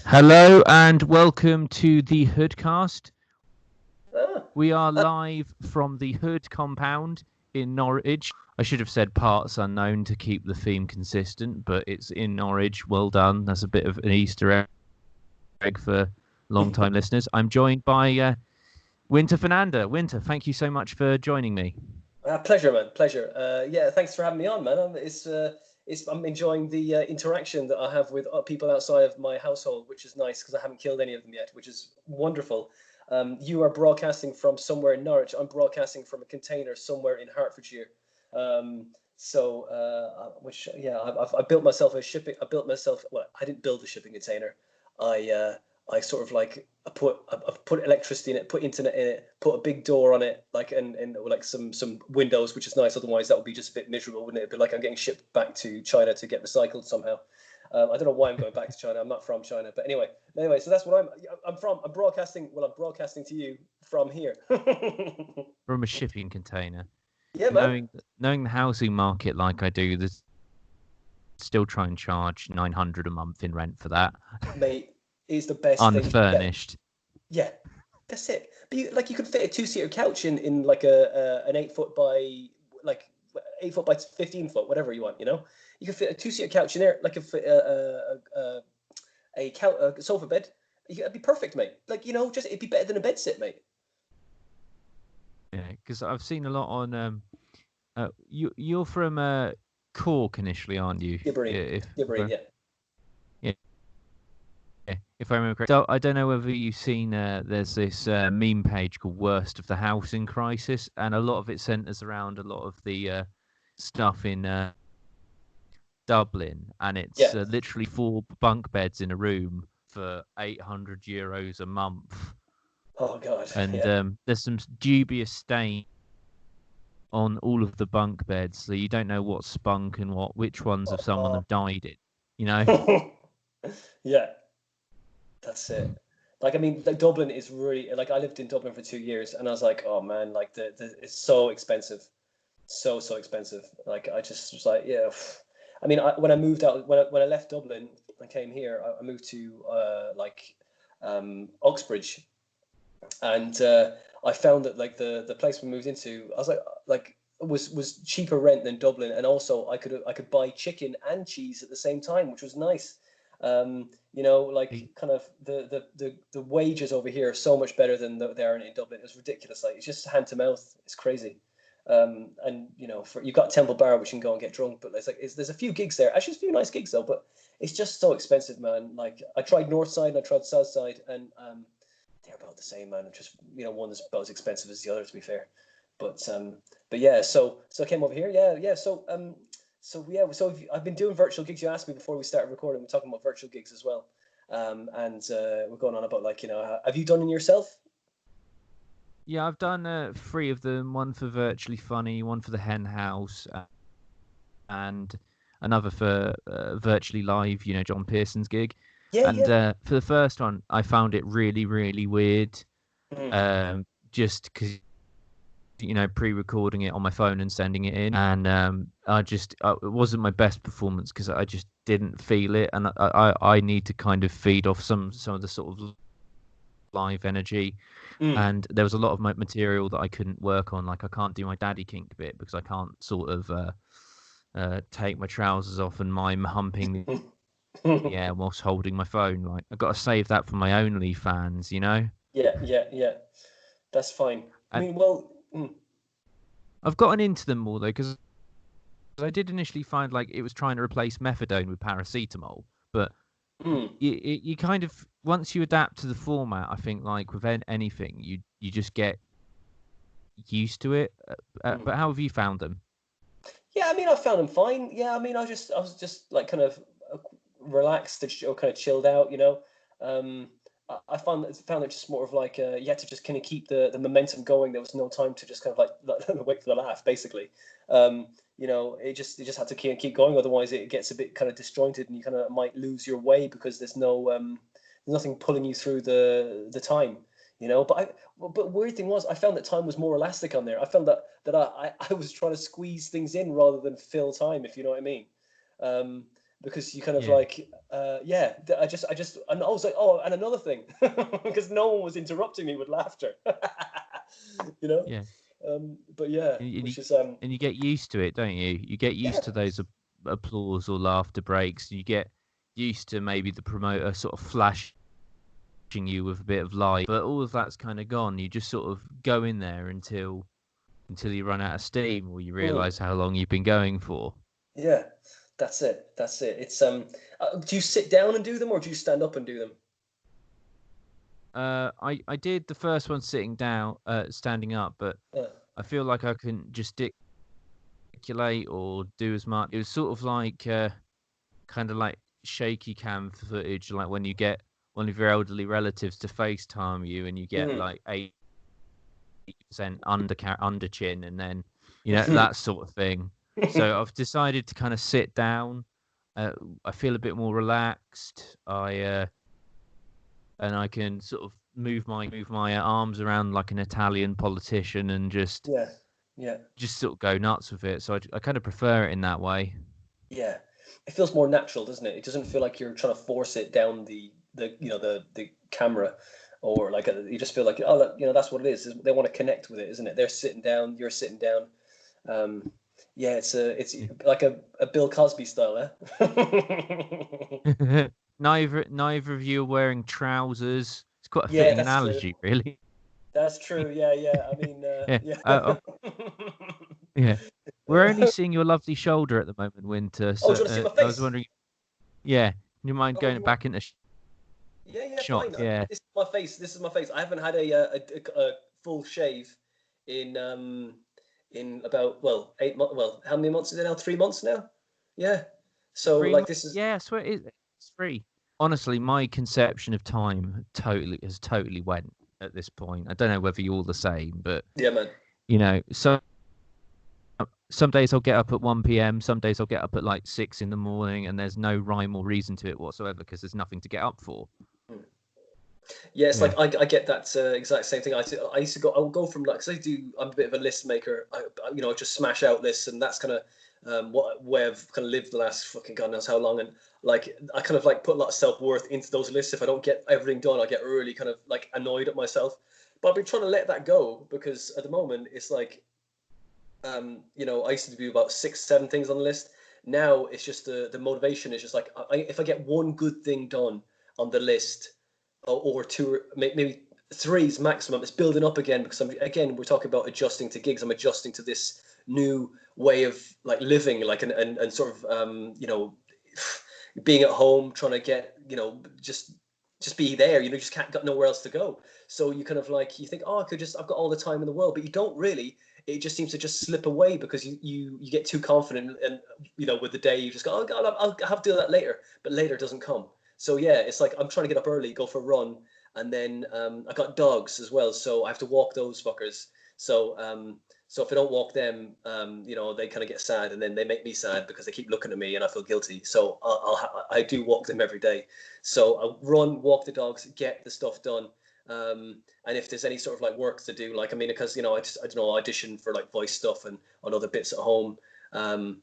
Hello and welcome to the Hoodcast. Ah, We are live from the Hood compound in Norwich. I should have said parts unknown to keep the theme consistent, but it's in Norwich. Well done. That's a bit of an Easter egg for long-time listeners. I'm joined by Winter Foenander. Winter, thank you so much for joining me. pleasure, man. Pleasure. Yeah, thanks for having me on, man. I'm enjoying the interaction that I have with people outside of my household, which is nice because I haven't killed any of them yet, which is wonderful. You are broadcasting from somewhere in Norwich. I'm broadcasting from a container somewhere in Hertfordshire. I built myself a shipping. Well, I didn't build a shipping container. I sort of like I put electricity in it, put internet in it, put a big door on it, like and like some windows, which is nice. Otherwise, that would be just a bit miserable, wouldn't it? It'd be like I'm getting shipped back to China to get recycled somehow. I don't know why I'm going back to China. I'm not from China, but anyway. So that's what I'm from. I'm broadcasting. Well, I'm broadcasting to you from here. From a shipping container. Yeah, man. Knowing the housing market like I do, there's still try and charge $900 a month in rent for that. Mate, is the best Unfurnished. thing. Yeah, that's it. But you could fit a 2-seater couch in like an 8 foot by 8 foot by 15 foot, whatever you want. You know, you could fit a 2-seater couch in there, like a sofa bed. It'd be perfect, mate. Like, you know, just it'd be better than a bed sit, mate. Yeah, because I've seen a lot on. You're from Cork initially, aren't you? Gibbery, yeah. If I remember correctly. So I don't know whether you've seen. There's this meme page called "Worst of the Housing Crisis," and a lot of it centres around a lot of the stuff in Dublin, and it's literally 4 bunk beds in a room for €800 a month. Oh God! And there's some dubious stain on all of the bunk beds, so you don't know what's spunk and which ones of someone have died in. You know? Yeah, that's it. Like, I mean, Dublin is really like I lived in Dublin for 2 years, and I was like, oh man, like it's so expensive, so expensive. Like I just was like, yeah. I mean, when I moved out, when I left Dublin, I came here. I moved to Uxbridge, and I found that like the place we moved into, I was like was cheaper rent than Dublin, and also I could buy chicken and cheese at the same time, which was nice. You know, like kind of the wages over here are so much better than they are in Dublin. It's ridiculous. Like it's just hand to mouth. It's crazy. And you know, you've got Temple Bar, which you can go and get drunk, but there's a few gigs there. Actually, there's a few nice gigs though, but it's just so expensive, man. Like I tried North Side and I tried South Side, and they're about the same, man. Just, you know, one is about as expensive as the other, to be fair. But yeah, so I came over here. Yeah. So I've been doing virtual gigs. You asked me before we started recording. We're talking about virtual gigs as well, and we're going on about, like, you know, have you done it yourself? Yeah, I've done 3 of them. One for Virtually Funny, one for the Hen House, and another for Virtually Live. You know, John Pearson's gig. Yeah. For the first one, I found it really, really weird. Just because, you know, pre-recording it on my phone and sending it in, and it wasn't my best performance because I just didn't feel it, and I need to kind of feed off some of the sort of live energy. And there was a lot of my material that I couldn't work on. Like I can't do my daddy kink bit because I can't sort of take my trousers off and mime humping the air whilst holding my phone. Like I've got to save that for my OnlyFans, you know? Yeah. That's fine. I mean, well, I've gotten into them more though, because I did initially find like it was trying to replace methadone with paracetamol, but you kind of, once you adapt to the format, I think, like with anything, you just get used to it. But how have you found them? Yeah, I mean, I found them fine. Yeah, I mean, I was just like kind of relaxed or kind of chilled out, you know. I found it just more of like you had to just kind of keep the momentum going. There was no time to just kind of like wait for the laugh, basically. You know, it just had to keep going. Otherwise, it gets a bit kind of disjointed, and you kind of might lose your way because there's nothing pulling you through the time. You know, but weird thing was, I found that time was more elastic on there. I found that I was trying to squeeze things in rather than fill time, if you know what I mean. because you kind of Yeah. like, I just, and I was like, oh, and another thing, because no one was interrupting me with laughter, you know? Yeah. But yeah, And which is, you get used to it, don't you? You get yeah, used to those applause or laughter breaks. You get used to maybe the promoter sort of flashing you with a bit of light, but all of that's kind of gone. You just sort of go in there until you run out of steam or you mm, realise how long you've been going for. yeah, that's it. That's it. It's, do you sit down and do them, or do you stand up and do them? I did the first one sitting down, standing up, but Yeah. I feel like I couldn't gesticulate or do as much. It was sort of like kind of like shaky cam footage, like when you get one of your elderly relatives to FaceTime you and you get Mhm. like 80% under chin, and then that sort of thing. So I've decided to kind of sit down. I feel a bit more relaxed. And I can sort of move my arms around like an Italian politician and just Yeah, yeah, sort of go nuts with it. So I kind of prefer it in that way. yeah. It feels more natural, doesn't it? It doesn't feel like you're trying to force it down the camera, or like you just feel like, oh, look, that's what it is. They want to connect with it, isn't it? They're sitting down, you're sitting down. Yeah, it's like a Bill Cosby style, eh? Neither of you are wearing trousers. It's quite a Yeah, fitting that's true. analogy, really. That's true. Yeah, yeah. I mean, Yeah. yeah. Yeah. We're only Yeah. seeing your lovely shoulder at the moment, Winter. Oh, do So you want to see my I was face? wondering, yeah, you mind Oh, going you want? back into Yeah, yeah, shot? fine. Yeah. This is my face. This is my face. I haven't had a full shave in in about, well, 8 months. Well, how many months is it now? 3 months now. Yeah. So like this is, Yeah, I swear it's free. Honestly, my conception of time has totally went at this point. I don't know whether you're the same, but yeah, man. so some days I'll get up at 1 p.m. Some days I'll get up at like 6 in the morning, and there's no rhyme or reason to it whatsoever because there's nothing to get up for. Hmm. Yeah, it's Yeah. like I get that exact same thing. I used to go. I would go from, like, because I'm a bit of a list maker. I just smash out lists, and that's kind of what way I've kind of lived the last fucking God knows how long. And like I kind of like put a lot of self worth into those lists. If I don't get everything done, I get really kind of like annoyed at myself. But I've been trying to let that go, because at the moment it's like, I used to do about 6, 7 things on the list. Now it's just the motivation is just like, if I get one good thing done on the list, or two, maybe three's maximum, it's building up again, because we're talking about adjusting to gigs. I'm adjusting to this new way of like living, like, and sort of being at home, trying to get, just be there. You just can't, got nowhere else to go. So you kind of like, you think, oh, I've got all the time in the world, but you don't really. It just seems to just slip away, because you get too confident, and with the day you just go, oh God, I'll have to do that later, but later doesn't come. So yeah, it's like I'm trying to get up early, go for a run, and then I got dogs as well, so I have to walk those fuckers. So if I don't walk them, they kind of get sad, and then they make me sad because they keep looking at me and I feel guilty. So I do walk them every day. So I run, walk the dogs, get the stuff done. And if there's any sort of like work to do, like, I mean, because I don't know, audition for like voice stuff and on other bits at home, and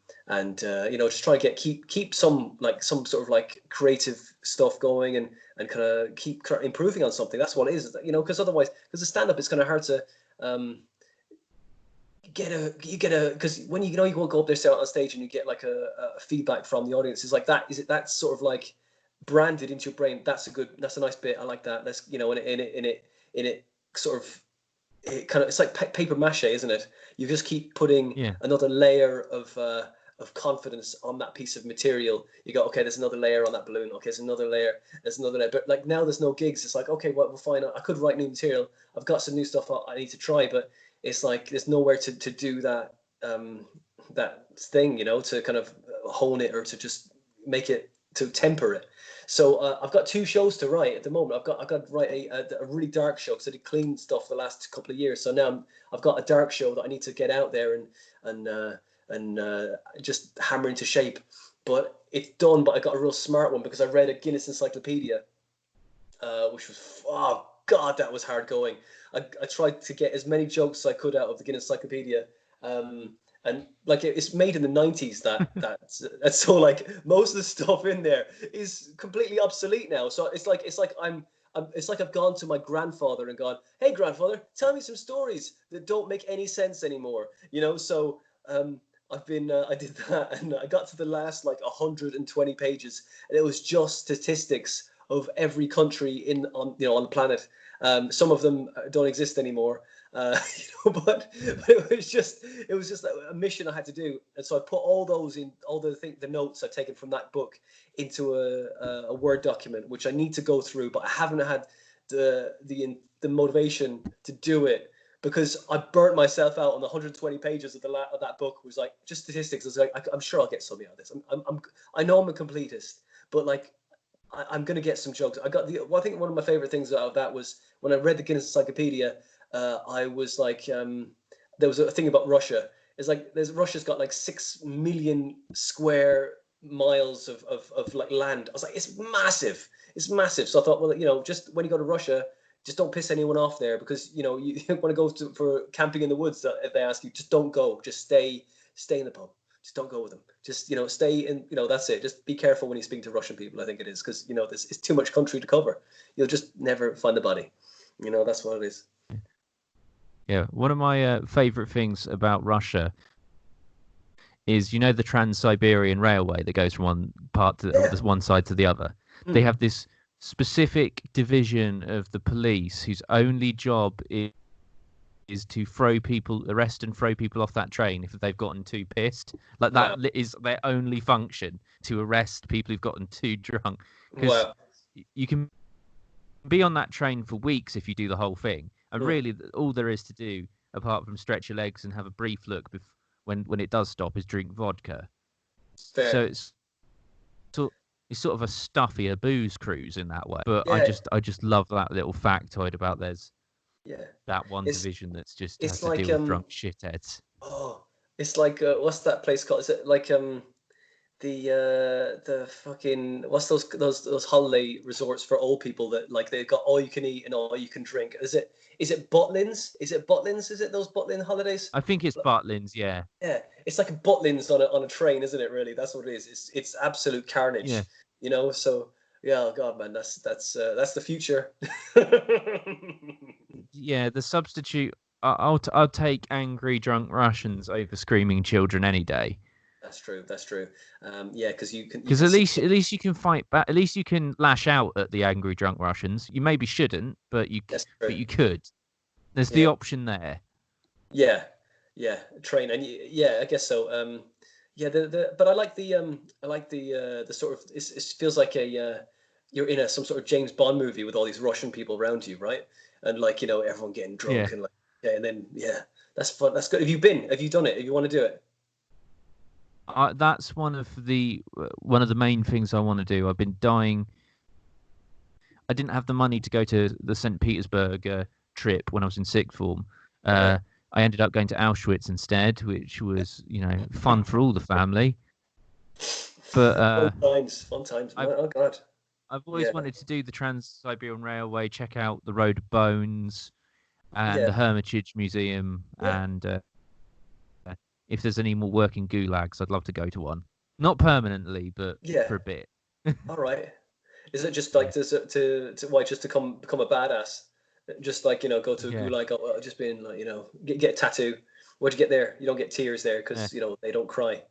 just try to keep some sort of like creative stuff going, and kind of keep improving on something. That's what it is, because otherwise, because the stand up is kind of hard to because when you will go up there, sit out on stage, and you get like a feedback from the audience. It's like that's sort of like branded into your brain. That's a nice bit. I like that. That's in it sort of, it's like paper mache, isn't it? You just keep putting Yeah. another layer of confidence on that piece of material. You go, okay, there's another layer on that balloon. Okay, there's another layer. There's another layer. But like now, there's no gigs. It's like, okay, well, fine. I could write new material. I've got some new stuff I need to try, but it's like there's nowhere to do that that thing, to kind of hone it, or to just make it, to temper it. So I've got 2 shows to write at the moment. I've got to write a really dark show, because I did clean stuff the last couple of years. So now I've got a dark show that I need to get out there and just hammer into shape. But it's done. But I got a real smart one, because I read a Guinness Encyclopedia, which was, oh God, that was hard going. I tried to get as many jokes as I could out of the Guinness Encyclopedia, and like it's made in the 90s. That's so like most of the stuff in there is completely obsolete now. So it's like it's like I've gone to my grandfather and gone, "Hey, grandfather, tell me some stories that don't make any sense anymore." So I did that, and I got to the last like 120 pages, and it was just statistics of every country on the planet. Some of them don't exist anymore, but it was just a mission I had to do, and so I put all the notes I've taken from that book into a Word document, which I need to go through, but I haven't had the motivation to do it because I burnt myself out on the 120 pages of that book. Was like just statistics. I was like, I'm sure I'll get something out of this. I know I'm a completist, but like I'm gonna get some jokes. I think one of my favorite things out of that was when I read the Guinness Encyclopedia. I was like, there was a thing about Russia. It's like Russia's got like 6 million square miles of like land. I was like, it's massive. So I thought, well, just when you go to Russia, just don't piss anyone off there, because you want to go for camping in the woods. If they ask you, just don't go. Just stay in the pub. Just don't go with them. Just stay in. That's it. Just be careful when you speak to Russian people. I think it is because this is too much country to cover. You'll just never find the body. That's what it is. Yeah, one of my favorite things about Russia is the Trans-Siberian Railway that goes from one part to one side to the other. They have this specific division of the police whose only job is to arrest and throw people off that train if they've gotten too pissed. Like that is their only function, to arrest people who've gotten too drunk. Because you can be on that train for weeks if you do the whole thing. And really, all there is to do, apart from stretch your legs and have a brief look when it does stop, is drink vodka. Fair. So it's sort of a stuffier booze cruise in that way. But I just love that little factoid about there's that one division that's just has to deal with drunk shitheads. Oh, it's like what's that place called? Is it like the fucking what's those holiday resorts for old people that like they've got all you can eat and all you can drink? Is it Butlins? Is it Butlins? Is it those Butlin holidays? I think it's Butlins, yeah. Yeah, it's like a Butlins on a train, isn't it? Really, that's what it is. It's absolute carnage. Yeah. So yeah, oh God, man, that's the future. Yeah, the substitute. I'll take angry drunk Russians over screaming children any day. That's true. Yeah, because you can. Because at least you can fight back. At least you can lash out at the angry drunk Russians. You maybe shouldn't, but you could. There's the option there. Yeah, train, and I guess so. But I like the sort of. It feels like you're in some sort of James Bond movie with all these Russian people around you, right? And like everyone getting drunk and like and then that's fun. That's good. Have you done it? If you want to do it. That's one of the main things I want to do. I've been dying. I didn't have the money to go to the St. Petersburg trip when I was in sixth form. I ended up going to Auschwitz instead, which was fun for all the family. But fun times. Oh God! I've always wanted to do the Trans-Siberian Railway, check out the Road of Bones, and the Hermitage Museum, and. If there's any more working gulags, I'd love to go to one. Not permanently, but for a bit. All right. Is it just like just to become a badass? Just like go to a gulag, just being like get a tattoo. What'd you get there? You don't get tears there because they don't cry.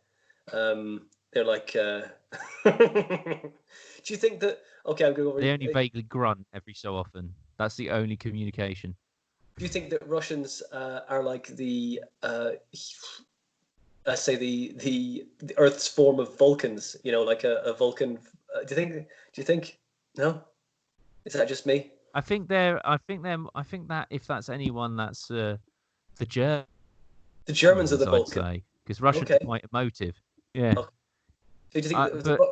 They're like. Do you think that? Okay, I'm going over. They only vaguely grunt every so often. That's the only communication. Do you think that Russians are like the? Say the Earth's form of Vulcans, like a Vulcan. Do you think? No, is that just me? I think that if that's anyone, that's the Germans. The Germans are the Vulcan. Because Russians are quite emotive. Yeah. Okay. So do you think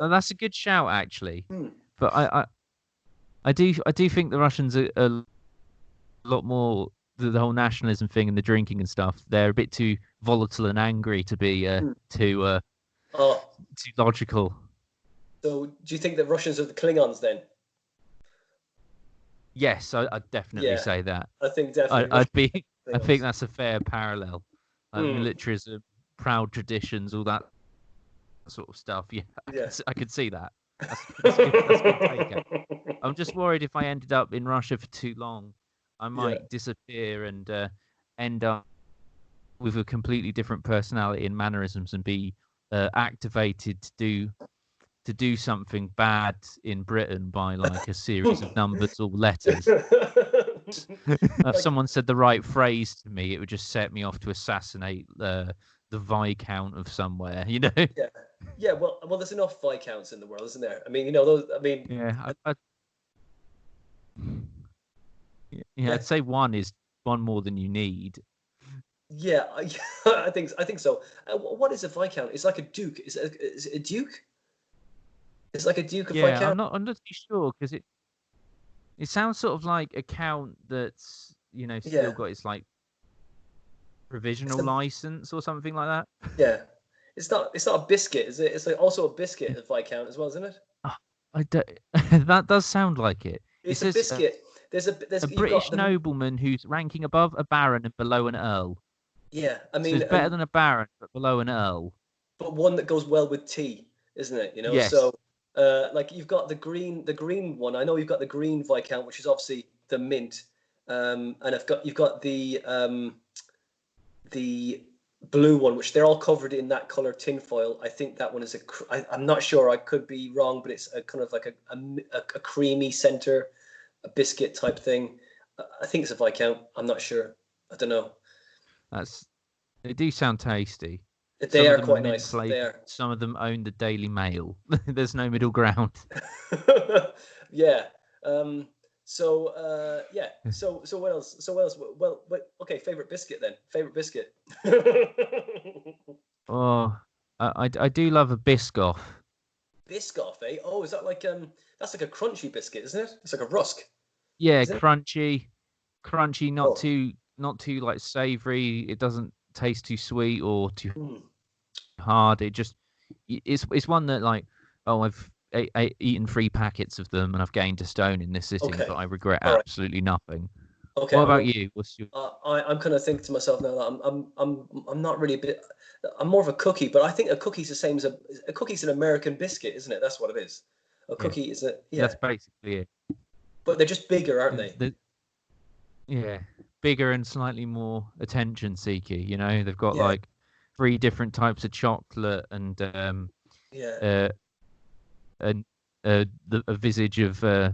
that's a good shout, actually. But I do think the Russians are a lot more. The whole nationalism thing and the drinking and stuff, they're a bit too volatile and angry to be too logical. So do you think that Russians are the Klingons then? Yes, I'd definitely say that. I think definitely. I think that's a fair parallel. Militarism, proud traditions, all that sort of stuff. Yeah, Yeah. I could see that. That's a good take. I'm just worried if I ended up in Russia for too long, I Yeah. might disappear and end up with a completely different personality and mannerisms and be activated to do something bad in Britain by like a series of numbers or letters. If Like, someone said the right phrase to me, it would just set me off to assassinate the Viscount of somewhere, you know? yeah. Yeah, well, there's enough Viscounts in the world, isn't there? I mean, you know, those. I mean, Yeah, yeah, I'd say one is one more than you need. yeah, I think so. What is a Viscount? It's like a duke. Is it a duke? It's like a duke of Yeah, Viscount. I'm not too sure because it sounds sort of like a count that's still Yeah, got its like it's provisional a license or something like that. yeah. It's not a biscuit, is it? It's like also a biscuit of Viscount as well, isn't it? Oh, I don't, that does sound like it. It It's a says biscuit. There's a you've got British the nobleman who's ranking above a baron and below an earl. yeah. I So mean, it's better than a baron, but below an earl. but one that goes well with tea, isn't it? You know, Yes. so like you've got the green one. I know you've got the green Viscount, which is obviously the mint, and you've got the blue one, which they're all covered in that color tinfoil. I think that one is I'm not sure. I could be wrong, but it's a kind of like a creamy center, a biscuit type thing. I think it's a Viscount. I'm not sure. I don't know. They do sound tasty. They Some of are them are quite mint nice. They flavored. are. Some of them own the Daily Mail. There's no middle ground. Yeah. Yeah. So what else? So what else? Well, okay. Favorite biscuit then. Favorite biscuit. Oh, I do love a Biscoff. Biscoff, eh? Oh, is that like that's like a crunchy biscuit, isn't it? It's like a rusk, Yeah, isn't it? crunchy, Oh. not too like savory. It doesn't taste too sweet or too Mm. hard. It's one that like, oh, I've eaten 3 packets of them and I've gained a stone in this sitting, but Okay. I regret All right. absolutely nothing. Okay. What I'm about gonna. you? What's your I'm kind of thinking to myself now that I'm not really a bit. I'm more of a cookie, but I think a cookie's the same as a cookie's an American biscuit, isn't it? That's what it is. A yeah? cookie is a yeah, That's basically it. but they're just bigger, aren't they? The, yeah, bigger and slightly more attention seeky. They've got Yeah. like 3 different types of chocolate and Yeah. uh, and a visage of a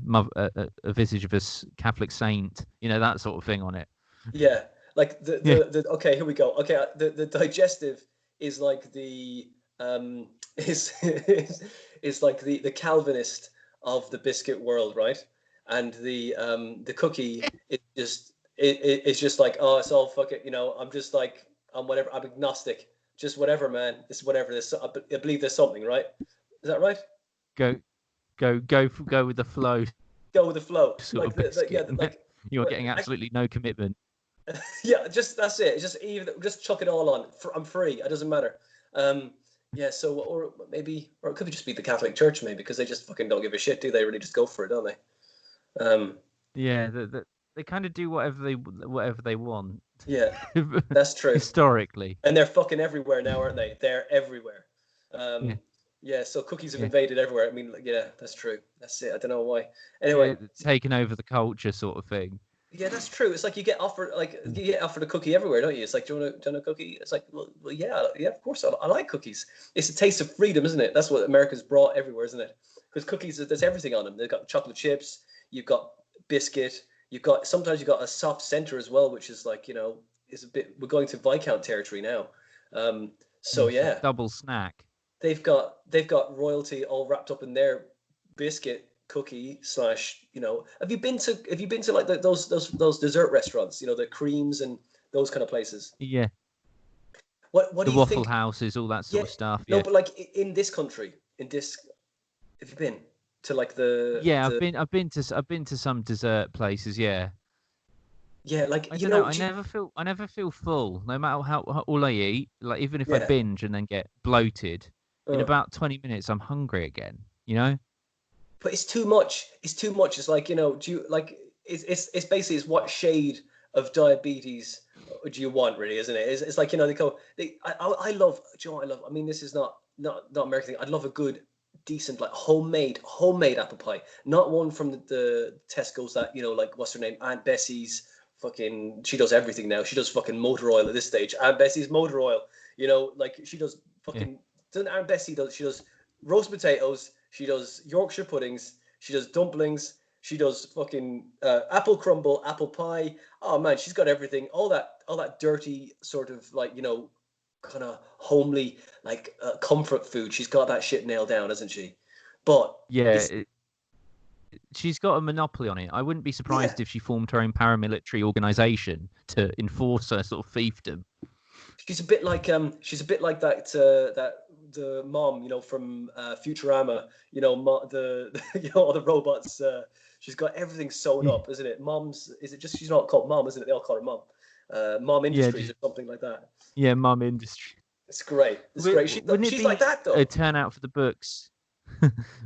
visage of a Catholic saint, that sort of thing on it. Yeah, like Yeah, the okay, here we go. Okay, the digestive is like the is like the Calvinist of the biscuit world, right? And the cookie it's just like, oh, it's all fuck it, I'm just like I'm whatever, I'm agnostic, just whatever, man. It's whatever. I believe there's something, right? Is that right? go go with the flow Go with the flow, sort like of biscuit. like You're getting absolutely no commitment. yeah, just that's it. It's just chuck it all on. I'm free. It doesn't matter. Yeah. So or maybe or it could just be the Catholic Church maybe because they just fucking don't give a shit, do they? Really just go for it, don't they? Yeah, they kind of do whatever they want. Yeah, that's true. Historically. And they're fucking everywhere now, aren't they? They're everywhere. Yeah, Yeah. So cookies have yeah, invaded everywhere. I mean, like, yeah, that's true. That's it. I don't know why. yeah. Anyway, Taking over the culture, sort of thing. yeah, that's true. It's like you get offered a cookie everywhere, don't you? It's like, do you want a cookie? It's like, well yeah, of course, I like cookies. It's a taste of freedom, isn't it? That's what America's brought everywhere, isn't it? Because cookies, there's everything on them. They've got chocolate chips, you've got biscuit, sometimes you've got a soft center as well, which is like, is a bit. We're going to Viscount territory now. So It's a yeah, double snack. they've got royalty all wrapped up in their biscuit cookie slash. Have you been to like those dessert restaurants, the creams and those kind of places? Yeah, What the do you Waffle think? Houses, all that sort Yeah, of stuff. no, Yeah, but like in this country, have you been to like yeah. the I've been to some dessert places. Yeah, yeah, like I don't know. I never feel full, no matter how all I eat. Like even if I yeah, binge and then get bloated, in uh, about 20 minutes I'm hungry again. You know? but it's too much. It's too much. It's like, do you like it's basically it's what shade of diabetes do you want, really, isn't it? It's like, you know, I love, do you know what I love? I mean, this is not American thing. I'd love a good, decent, like homemade apple pie, not one from the Tesco's that, you know, like, what's her name, Aunt Bessie's. Fucking, she does everything now. She does fucking motor oil at this stage. Aunt Bessie's motor oil, you know, like, she does fucking. Doesn't Aunt Bessie does? She does roast potatoes. She does Yorkshire puddings. She does dumplings. She does fucking apple crumble, apple pie. Oh man, she's got everything. All that dirty sort of, like, you know, kind of homely, like, comfort food. She's got that shit nailed down, hasn't she? But she's got a monopoly on it. I wouldn't be surprised if she formed her own paramilitary organization to enforce her sort of fiefdom. She's a bit like that the mom, you know, from Futurama. You know, you know, all the robots. She's got everything sewn up, isn't it? Mom's, is it just, she's not called Mom, isn't it? They all call her Mom. Mom Industries or something like that. Yeah, Mom Industries. It's great. It's great. She's like that, though. A turnout for the books.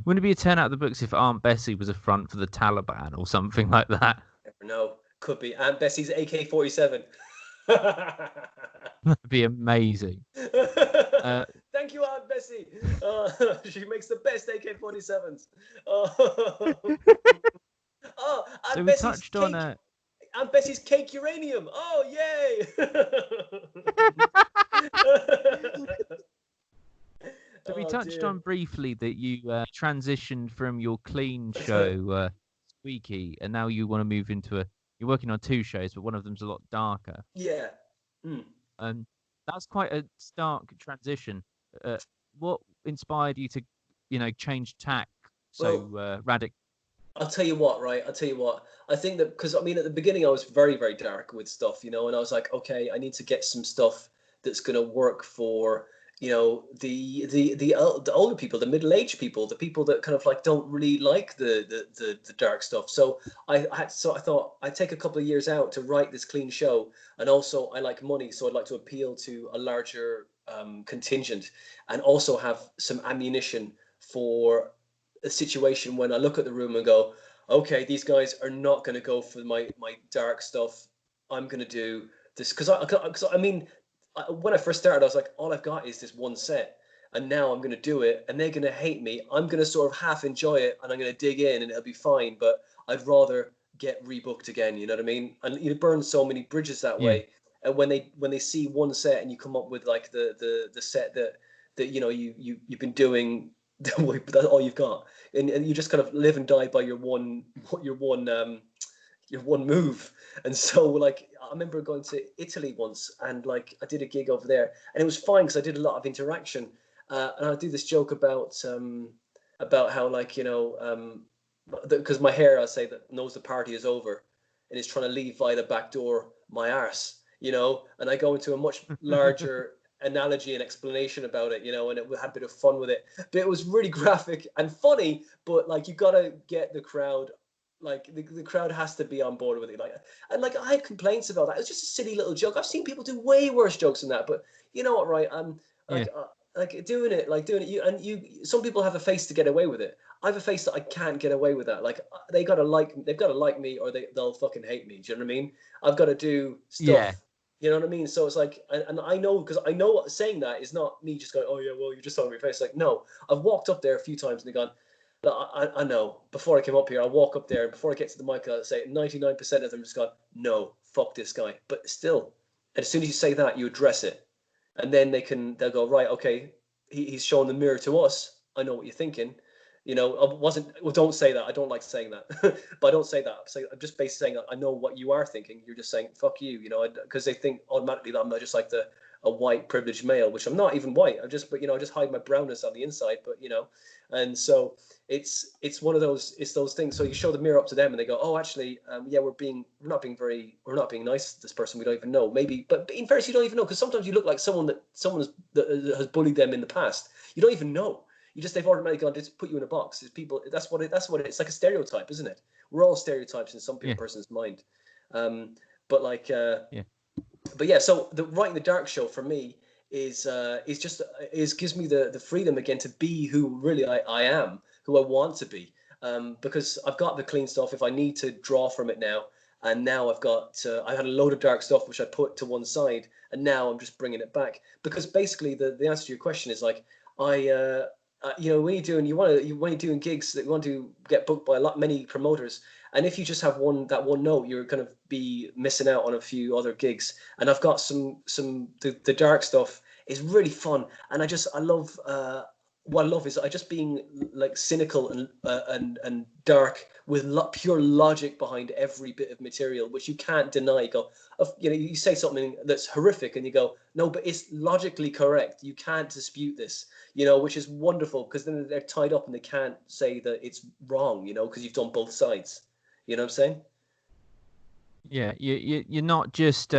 Wouldn't it be a turnout of the books if Aunt Bessie was a front for the Taliban or something like that? Never know. Could be Aunt Bessie's AK-47. That'd be amazing. Thank you, Aunt Bessie. She makes the best AK-47s. So we touched on Aunt Bessie's cake uranium. Oh, yay! So we touched on briefly that you transitioned from your clean show, Squeaky, and now you want to move into you're working on 2 shows, but one of them's a lot darker. Yeah. That's quite a stark transition. What inspired you to, you know, change tack so radically? I'll tell you what, right? I think that, because I mean, at the beginning I was very, very dark with stuff, you know, and I was like, okay, I need to get some stuff that's going to work for, you know, the older people, the middle-aged people, the people that kind of like don't really like the dark stuff. So I thought I'd take a couple of years out to write this clean show, and also I like money, so I'd like to appeal to a larger contingent, and also have some ammunition for a situation when I look at the room and go, okay, these guys are not going to go for my dark stuff. I'm going to do this because I mean, when I first started, I was like, all I've got is this one set, and now I'm going to do it, and they're going to hate me. I'm going to sort of half enjoy it, and I'm going to dig in, and it'll be fine. But I'd rather get rebooked again. You know what I mean? And you burn so many bridges that way. And when they see one set, and you come up with like the set that you know you've been doing, that's all you've got, and you just kind of live and die by your one move. And so, like, I remember going to Italy once, and like I did a gig over there, and it was fine because I did a lot of interaction, and I do this joke about how, like, you know, because my hair, I say, that knows the party is over and is trying to leave via the back door my arse, you know, and I go into a much larger analogy and explanation about it, you know, and it had a bit of fun with it, but it was really graphic and funny. But like, you gotta get the crowd, like the crowd has to be on board with it. Like, and like, I had complaints about that. It was just a silly little joke. I've seen people do way worse jokes than that, but you know what, right? Like doing it. Some people have a face to get away with it. I have a face that I can't get away with that. Like, they've got to like me, or they'll fucking hate me. Do you know what I mean? I've got to do stuff. Yeah. You know what I mean? So it's like, and I know, because I know saying that is not me just going, oh yeah, well, you just saw my face. Like, no, I've walked up there a few times and they've gone, I know, before I came up here, I'll walk up there, and before I get to the mic, I'll say 99% of them just gone, no, fuck this guy. But still, as soon as you say that, you address it. And then they'll go, right, okay, he's showing the mirror to us. I know what you're thinking. You know, don't say that. I don't like saying that, but I don't say that. I'm just basically saying, I know what you are thinking. You're just saying, fuck you, you know, because they think automatically that I'm not just like a white privileged male, which I'm not even white. I just hide my brownness on the inside, but you know, and so it's one of those, it's those things. So you show the mirror up to them and they go, oh, actually, yeah, we're not being nice to this person. We don't even know, maybe, but in fairness, you don't even know, because sometimes you look like someone that has bullied them in the past. You don't even know. They've automatically gone to put you in a box. It's people. That's what it's like, a stereotype, isn't it? We're all stereotypes in some person's mind. But like, but yeah. So writing the dark show for me is gives me the freedom again to be who really I am, who I want to be. Because I've got the clean stuff. If I need to draw from it now, And now I've got, I had a load of dark stuff which I put to one side, and now I'm just bringing it back. Because basically the answer to your question is like, you know, when you're doing gigs that you want to get booked by many promoters, and if you just have that one note, you're going to be missing out on a few other gigs. And I've got the dark stuff is really fun, and I love. What I love is I just being like cynical and dark with pure logic behind every bit of material, which you can't deny. You know, you say something that's horrific and you go, no, but it's logically correct. You can't dispute this, you know, which is wonderful, because then they're tied up and they can't say that it's wrong, you know, because you've done both sides. You know what I'm saying? Yeah, you're not just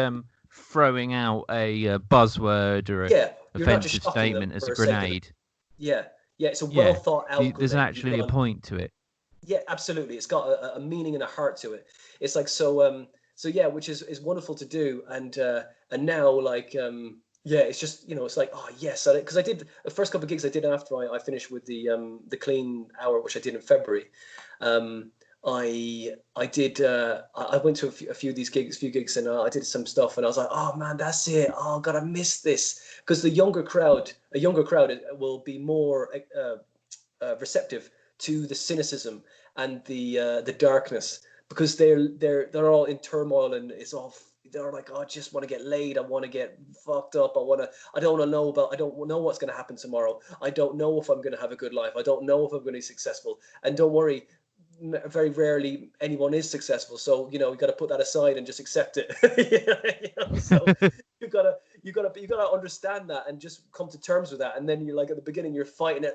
throwing out a buzzword or a offensive statement as a grenade. Yeah, it's a well thought out. There's actually a point to it. Yeah, absolutely. It's got a meaning and a heart to it. It's like so yeah, which is wonderful to do. And now like it's just, you know, it's like, oh yes, because I did the first couple of gigs I did after I finished with the clean hour, which I did in February. I went to a few of these gigs, and I did some stuff, and I was like, oh man, that's it. Oh God, I missed this, because a younger crowd will be more receptive to the cynicism and the darkness, because they're all in turmoil, and they're like, oh, I just want to get laid. I want to get fucked up. I don't know what's going to happen tomorrow. I don't know if I'm going to have a good life. I don't know if I'm going to be successful. And don't worry, very rarely anyone is successful, so you know, you got to put that aside and just accept it. You know? So you gotta understand that and just come to terms with that. And then you're like, at the beginning, you're fighting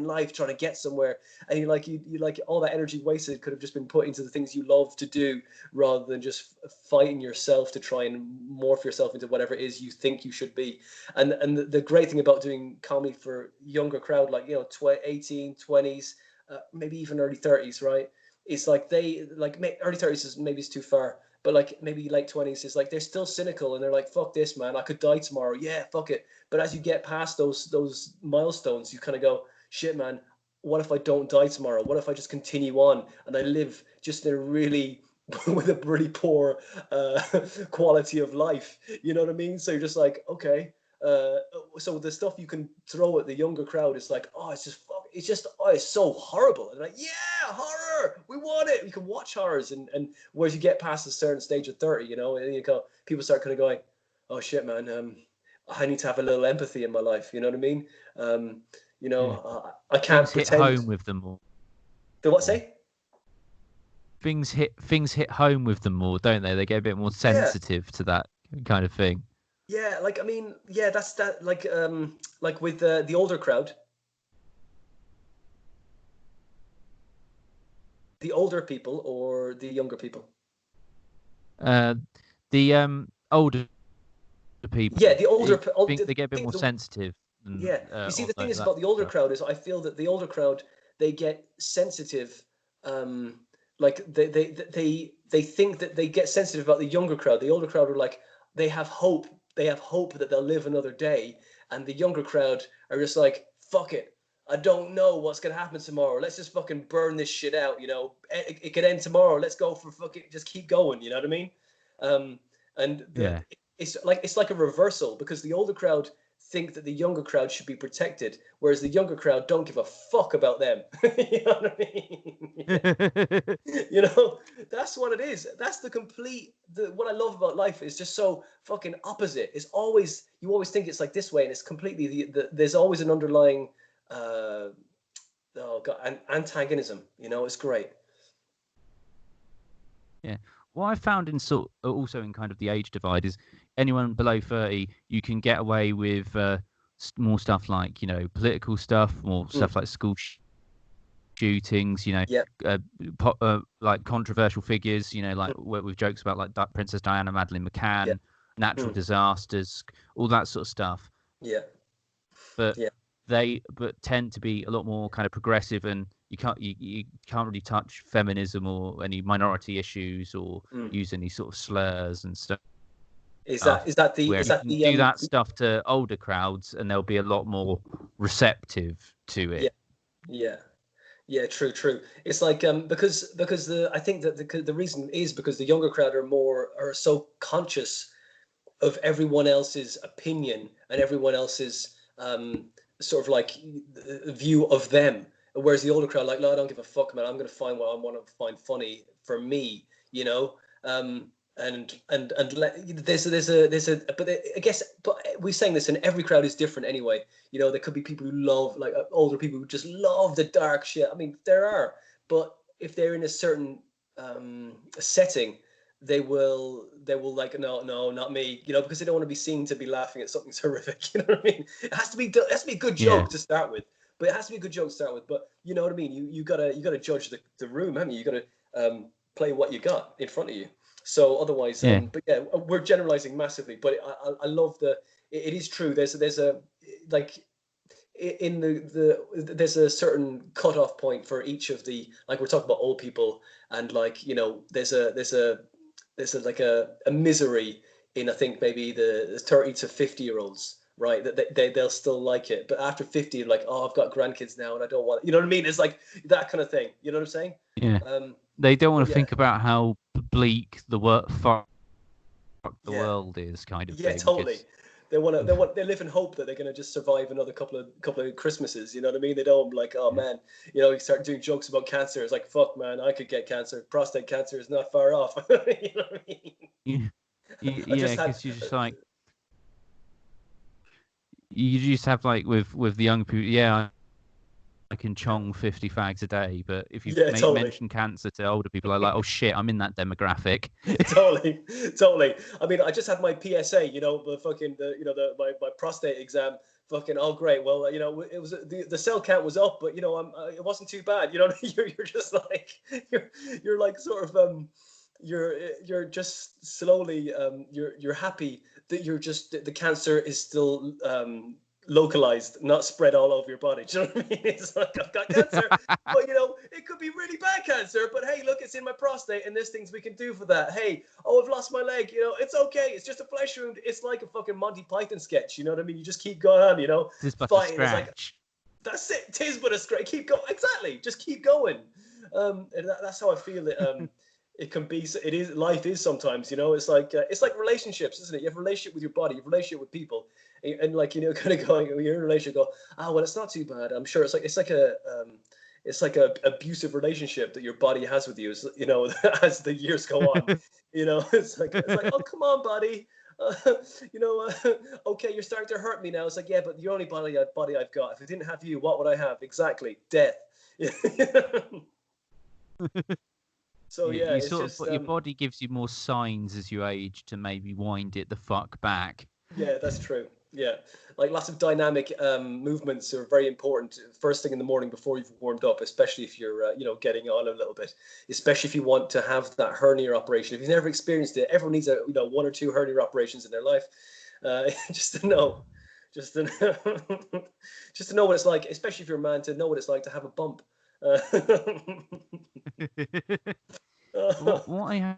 life, trying to get somewhere, and you like all that energy wasted could have just been put into the things you love to do, rather than just fighting yourself to try and morph yourself into whatever it is you think you should be. And the great thing about doing comedy for younger crowd, like, you know, 18, 20s, maybe even early 30s, right? It's like early 30s is maybe it's too far, but like maybe late 20s is like they're still cynical, and they're like, fuck this, man, I could die tomorrow. Yeah, fuck it. But as you get past those milestones, you kind of go, shit, man, what if I don't die tomorrow? What if I just continue on and I live just in a really with a really poor quality of life? You know what I mean? So you're just like, okay. So the stuff you can throw at the younger crowd is like, oh, it's so horrible. And like, yeah, horror, we want it. We can watch horrors, and whereas you get past a certain stage of 30, you know, and people start kind of going, oh shit, man, I need to have a little empathy in my life. You know what I mean? You know, I can't pretend. Hit home with them more. The what say? Things hit home with them more, don't they? They get a bit more sensitive to that kind of thing. Yeah, like, I mean, yeah, that's that. Like with the older crowd. The older people or the younger people? The older people. Yeah, the older. They get a bit more sensitive. You see, the thing is about the older crowd is I feel that the older crowd, they get sensitive. Like they think that they get sensitive about the younger crowd. The older crowd are like, they have hope. They have hope that they'll live another day, and the younger crowd are just like, fuck it. I don't know what's going to happen tomorrow. Let's just fucking burn this shit out, you know. It could end tomorrow. Let's go for fucking, just keep going, you know what I mean? It's like a reversal, because the older crowd think that the younger crowd should be protected, whereas the younger crowd don't give a fuck about them. You know what I mean? You know, that's what it is. That's what I love about life is just so fucking opposite. You always think it's like this way, and it's completely there's always an underlying antagonism. You know, it's great. Yeah. What I found also in kind of the age divide is anyone below 30, you can get away with more stuff like, you know, political stuff, more stuff like school shootings, you know, like controversial figures, you know, like with jokes about like Princess Diana, Madeleine McCann, natural disasters, all that sort of stuff. Yeah. But they tend to be a lot more kind of progressive, and you can't really touch feminism or any minority issues or use any sort of slurs and stuff. Do that stuff to older crowds, and they'll be a lot more receptive to it. Yeah. Yeah, true. It's like because I think that the reason is because the younger crowd are so conscious of everyone else's opinion and everyone else's sort of like view of them. Whereas the older crowd, like, no, I don't give a fuck, man. I'm going to find what I want to find funny for me, you know. But I guess, but we're saying this, and every crowd is different anyway. You know, there could be people who love, like, older people who just love the dark shit. I mean, there are, but if they're in a certain setting, they will like, no, not me, you know, because they don't want to be seen to be laughing at something horrific. You know what I mean? It has to be a good joke to start with, but it has to be a good joke to start with. But you know what I mean? You gotta judge the room, haven't you? You gotta play what you got in front of you. So otherwise, but yeah, we're generalizing massively. But I love it is true. There's a like in there's a certain cutoff point for each of the, like, we're talking about old people, and like, you know, there's like a misery in, I think, maybe the 30 to 50-year-olds, right? That they'll still like it, but after 50, you're like, oh, I've got grandkids now, and I don't want, you know what I mean? It's like that kind of thing. You know what I'm saying? Yeah. They don't want to yeah. think about how bleak the world is, kind of thing. Totally. They live in hope that they're going to just survive another couple of Christmases. You know what I mean? They don't, like, oh man, you know, you start doing jokes about cancer. It's like, fuck, man, I could get cancer. Prostate cancer is not far off. You know what I mean? Yeah, because you just like, you just have, like, with the young people. Yeah, I can chong 50 fags a day, but if you mention cancer to older people, I'm like, oh shit, I'm in that demographic. Totally. I mean, I just had my PSA, you know, my prostate exam. Fucking, oh great. Well, you know, it was the cell count was up, but you know, it wasn't too bad. You know, you're just like you're like sort of you're just slowly you're happy that you're just the cancer is still localized, not spread all over your body. Do you know what I mean? It's like, I've got cancer, but you know, it could be really bad cancer, but hey, look, it's in my prostate and there's things we can do for that. Hey, oh, I've lost my leg, you know, it's okay, it's just a flesh wound. It's like a fucking Monty Python sketch, you know what I mean? You just keep going on, you know, fighting. It's like, that's it, tis but a scratch. Keep going, exactly, just keep going. And that's how I feel it. It can be. It is. Life is sometimes. You know. It's like relationships, isn't it? You have a relationship with your body. You have a relationship with people, and like, you know, kind of going. You're in a relationship. Go. Oh, well, it's not too bad. I'm sure. It's like a abusive relationship that your body has with you. You know, as the years go on. You know, it's like oh, come on, buddy. You know, okay, you're starting to hurt me now. It's like, yeah, but the only body I've got. If I didn't have you, what would I have? Exactly, death. So yeah, you sort of, your body gives you more signs as you age to maybe wind it the fuck back. Yeah, that's true. Yeah, like lots of dynamic movements are very important first thing in the morning before you've warmed up, especially if you're you know, getting on a little bit. Especially if you want to have that hernia operation. If you've never experienced it, everyone needs one or two hernia operations in their life, just to know, just to know what it's like. Especially if you're a man, to know what it's like to have a bump. What I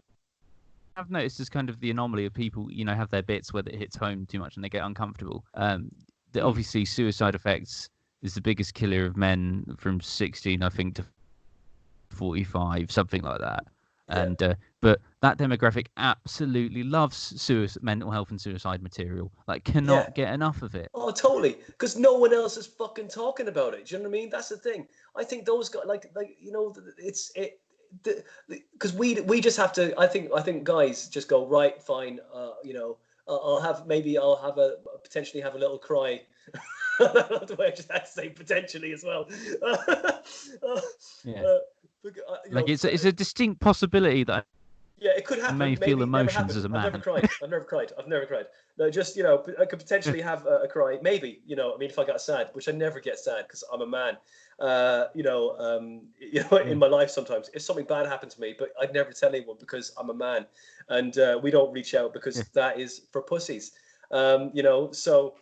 have noticed is kind of the anomaly of people, you know, have their bits where it hits home too much and they get uncomfortable. That obviously suicide effects is the biggest killer of men from 16, I think, to 45, something like that. Yeah. And but that demographic absolutely loves mental health and suicide material. Like, cannot get enough of it. Oh, totally. Because no one else is fucking talking about it. Do you know what I mean? That's the thing. I think those guys, like you know, because we just have to. I think guys just go, right, fine. You know, I'll potentially have a little cry. The way I just had to say potentially as well. Like, it's a distinct possibility that. Yeah, it could happen. May feel emotions as a man. I've never cried. No, just, you know, I could potentially have a cry. Maybe, you know, I mean, if I got sad, which I never get sad because I'm a man. In my life sometimes, if something bad happened to me, but I'd never tell anyone because I'm a man, and we don't reach out because that is for pussies. You know, so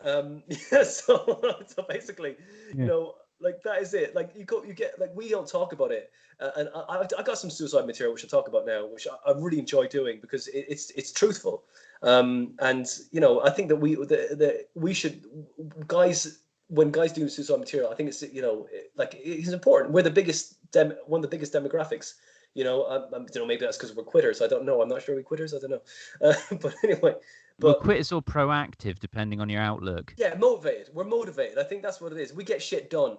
so basically, you know. Like, that is it. Like, you get, like, we don't talk about it, and I got some suicide material which I'll talk about now, which I really enjoy doing because it's truthful, and you know, I think that we should, guys when guys do suicidal material, I think it's like it's important. We're the biggest one of the biggest demographics. Maybe that's because we're quitters. I don't know. I'm not sure we're quitters. I don't know. But anyway, we're quitters or proactive, depending on your outlook. Yeah, motivated. We're motivated. I think that's what it is. We get shit done.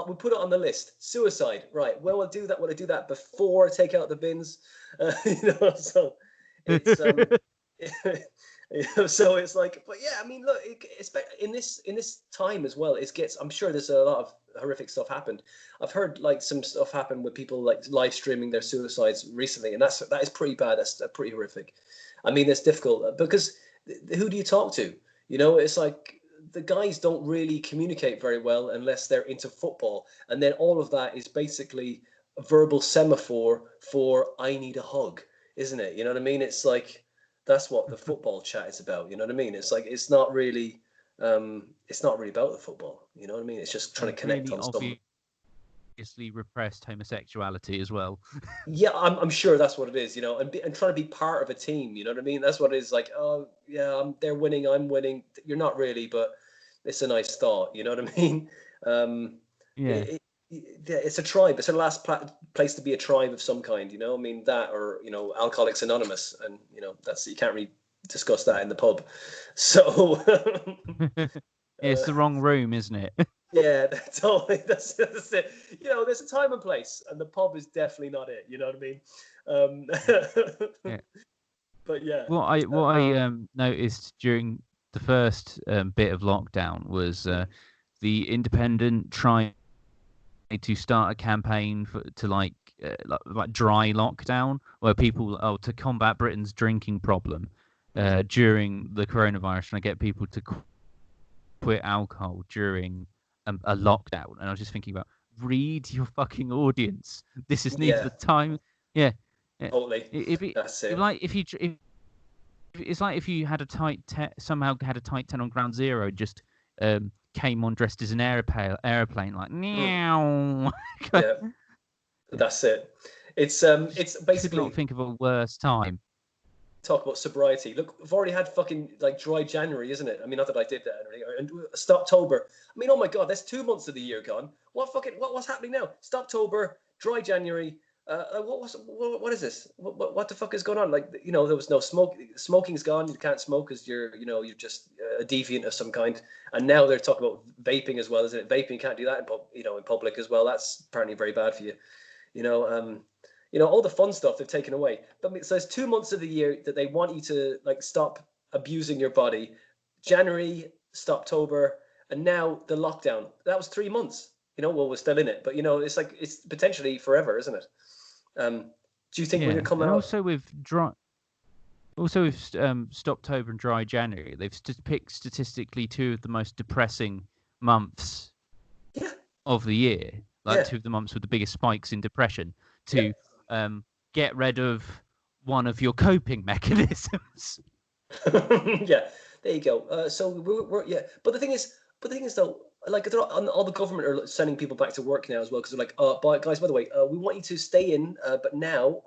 We put it on the list. Suicide. Right. Well, we'll do that. We'll do that before I take out the bins. So it's so it's like, but yeah, I mean, look, it's in this time as well. I'm sure there's a lot of horrific stuff happened. I've heard like some stuff happen with people like live streaming their suicides recently, and that is pretty bad. That's pretty horrific. I mean, it's difficult because who do you talk to? It's like the guys don't really communicate very well unless they're into football, and then all of that is basically a verbal semaphore for "I need a hug," isn't it? You know what I mean? It's like that's what the football chat is about. You know what I mean? It's like it's not really about the football. You know what I mean? It's just trying to connect on stuff. Obviously repressed homosexuality as well. Yeah, I'm sure that's what it is, and trying to be part of a team. You know what I mean? That's what it is. Like, oh yeah, they're winning, I'm winning. You're not really, but it's a nice thought. You know what I mean? Yeah. It's a tribe. It's a last place to be a tribe of some kind. I mean that, or Alcoholics Anonymous, and that's you can't really discuss that in the pub. So it's the wrong room, isn't it? Yeah, totally. That's it. There's a time and place, and the pub is definitely not it. You know what I mean? Yeah. But yeah. What I noticed during the first bit of lockdown was the Independent trying to start a campaign to like dry lockdown, where people to combat Britain's drinking problem during the coronavirus, and I get people to quit alcohol during a lockdown. And I was just thinking about, read your fucking audience. This is neither the time. Yeah. Totally. That's it. It's like if you had somehow had a tight 10 on Ground Zero, just came on dressed as an airplane like meow. Yeah, that's it. It's basically. Could not think of a worse time. Talk about sobriety. Look, I've already had fucking like dry January, isn't it? I mean, not that I did that, and Stoptober. I mean, oh my god, that's 2 months of the year gone. What's happening now? Stoptober, dry January. What is this? What the fuck is going on? Like, there was no smoke. Smoking's gone. You can't smoke because you're just a deviant of some kind. And now they're talking about vaping as well, isn't it? Vaping, you can't do that in public as well. That's apparently very bad for you. All the fun stuff they've taken away. So there's 2 months of the year that they want you to like stop abusing your body. January, Stoptober, and now the lockdown. That was 3 months. We're still in it, but it's like it's potentially forever, isn't it? Do you think we're gonna come out? Also with Stoptober and dry January, they've picked statistically two of the most depressing months of the year. Like two of the months with the biggest spikes in depression. To get rid of one of your coping mechanisms. Yeah, there you go. So we're but the thing is though, like all the government are sending people back to work now as well, because they're like, guys, by the way, we want you to stay in, but now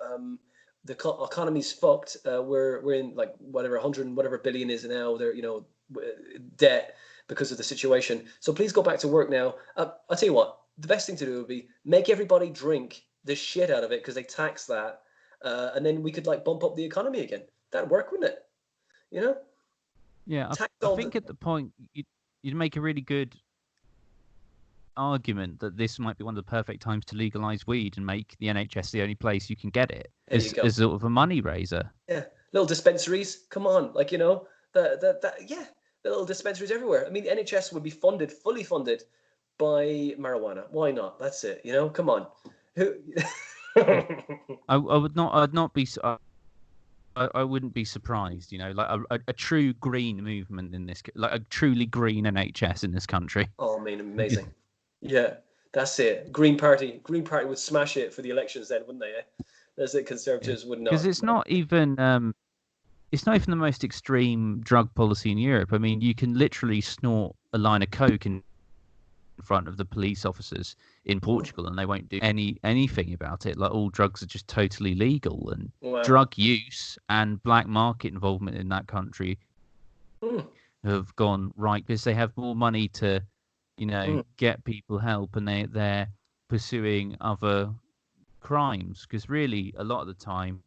the economy's fucked. We're in like whatever 100 whatever billion is now. They're debt because of the situation. So please go back to work now. I'll tell you what, the best thing to do would be make everybody drink the shit out of it because they tax that, and then we could like bump up the economy again. That'd work, wouldn't it? Yeah, I think at the point you'd make a really good argument that this might be one of the perfect times to legalize weed and make the NHS the only place you can get it as sort of a money raiser. Yeah, little dispensaries. Come on, like the little dispensaries everywhere. I mean, the NHS would be fully funded by marijuana. Why not? That's it. Come on. I wouldn't be surprised, like a true green movement in this, like a truly green NHS in this country. Oh, I mean, amazing. Yeah, that's it. Green Party would smash it for the elections then, wouldn't they? That's it. Conservatives would not. Because it's not even the most extreme drug policy in Europe. I mean, you can literally snort a line of coke in front of the police officers in Portugal, and they won't do anything about it. Like, all drugs are just totally legal, and drug use and black market involvement in that country have gone right because they have more money to get people help, and they're pursuing other crimes, because really a lot of the time,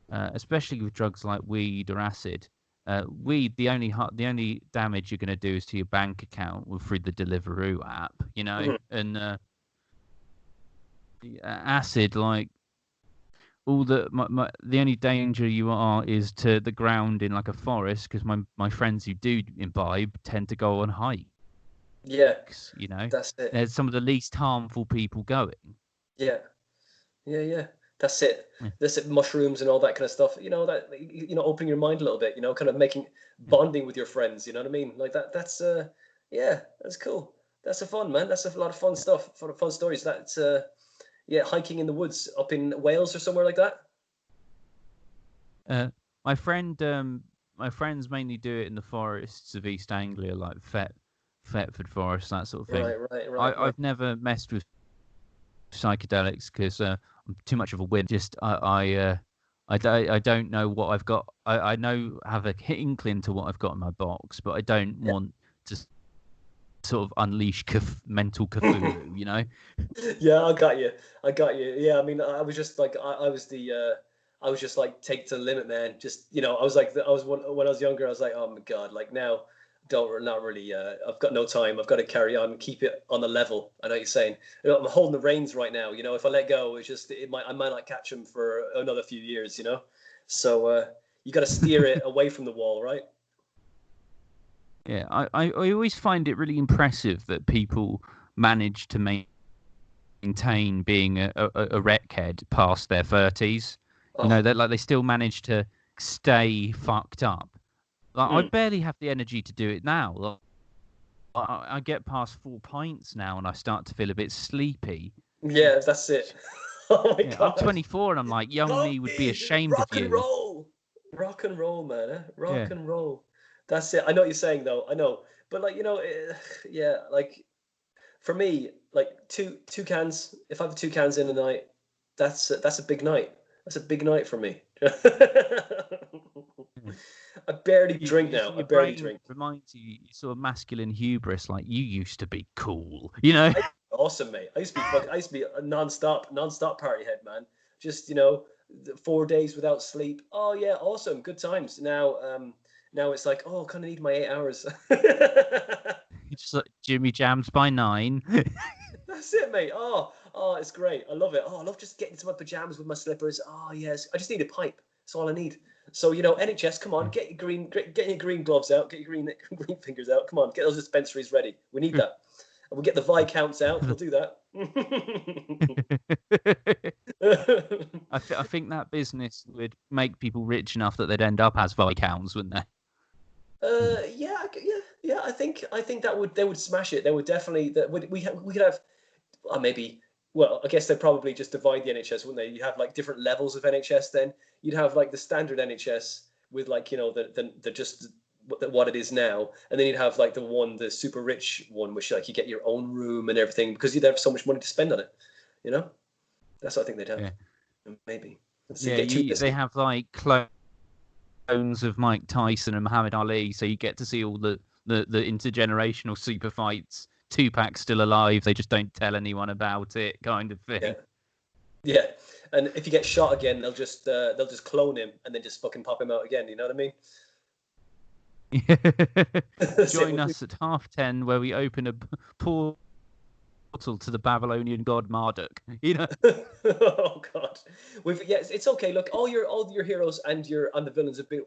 especially with drugs like weed or acid, weed, the only damage you're going to do is to your bank account through the Deliveroo app, and acid, like, all the only danger you are is to the ground in like a forest, because my friends who do imbibe tend to go on hikes. Yeah, That's it. They're some of the least harmful people going. Yeah. That's it. Yeah. That's it. Mushrooms and all that kind of stuff. Opening your mind a little bit. Kind of bonding with your friends. You know what I mean? Like that. That's that's cool. That's fun, man. That's a lot of fun stuff. Fun stories. That's hiking in the woods up in Wales or somewhere like that. My friends mainly do it in the forests of East Anglia, like Thetford Forest, that sort of thing. Right. I've never messed with psychedelics because I'm too much of a wimp. Just I don't know what I've got. I have a inkling to what I've got in my box, but I don't want to sort of unleash mental Cthulhu, Yeah, I got you. Yeah, I mean, I was just like, I was just like, take it to the limit, man. Just, when I was younger, I was like, oh my God, like now, not really. I've got no time. I've got to carry on, keep it on the level. I know what you're saying. I'm holding the reins right now. If I let go, I might not catch him for another few years. So you got to steer it away from the wall, right? Yeah, I always find it really impressive that people manage to maintain being a wreckhead past their 30s. They still manage to stay fucked up. Like, I barely have the energy to do it now. Like, I get past 4 pints now and I start to feel a bit sleepy. Yeah, that's it. Oh my God. I'm 24 and I'm like, young me would be ashamed of you. Rock and roll, man. Rock and roll. That's it. I know what you're saying, though. I know. But, like, like, for me, like, two cans, if I have 2 cans in a night, that's a big night. That's a big night for me. I barely drink now. I barely drink. Reminds you sort of masculine hubris, like you used to be cool, Awesome, mate. I used to be a non-stop party head, man. Just 4 days without sleep. Oh yeah, awesome, good times. Now it's like, oh, kind of need my 8 hours. It's like Jimmy Jams by 9. That's it, mate. Oh, it's great. I love it. Oh, I love just getting into my pajamas with my slippers. Oh yes, I just need a pipe. That's all I need. So NHS, come on, get your green gloves out, get your green fingers out. Come on, get those dispensaries ready. We need that. And we'll get the Viscounts out. We'll do that. I think that business would make people rich enough that they'd end up as Viscounts, wouldn't they? Yeah. I think they would smash it. They would definitely. We could have, maybe. Well, I guess they'd probably just divide the NHS, wouldn't they? You'd have like different levels of NHS. Then you'd have like the standard NHS with like the just what it is now, and then you'd have like the super rich one, which like you get your own room and everything because you'd have so much money to spend on it. That's what I think they'd have. Yeah. Maybe. So they have like clones of Mike Tyson and Muhammad Ali, so you get to see all the intergenerational super fights. Tupac's still alive, they just don't tell anyone about it, kind of thing. Yeah. And if you get shot again, they'll just clone him and then just fucking pop him out again. You know what I mean? Join us at 10:30 where we open a portal to the Babylonian god Marduk. Oh God, it's okay. Look, all your heroes and the villains have been.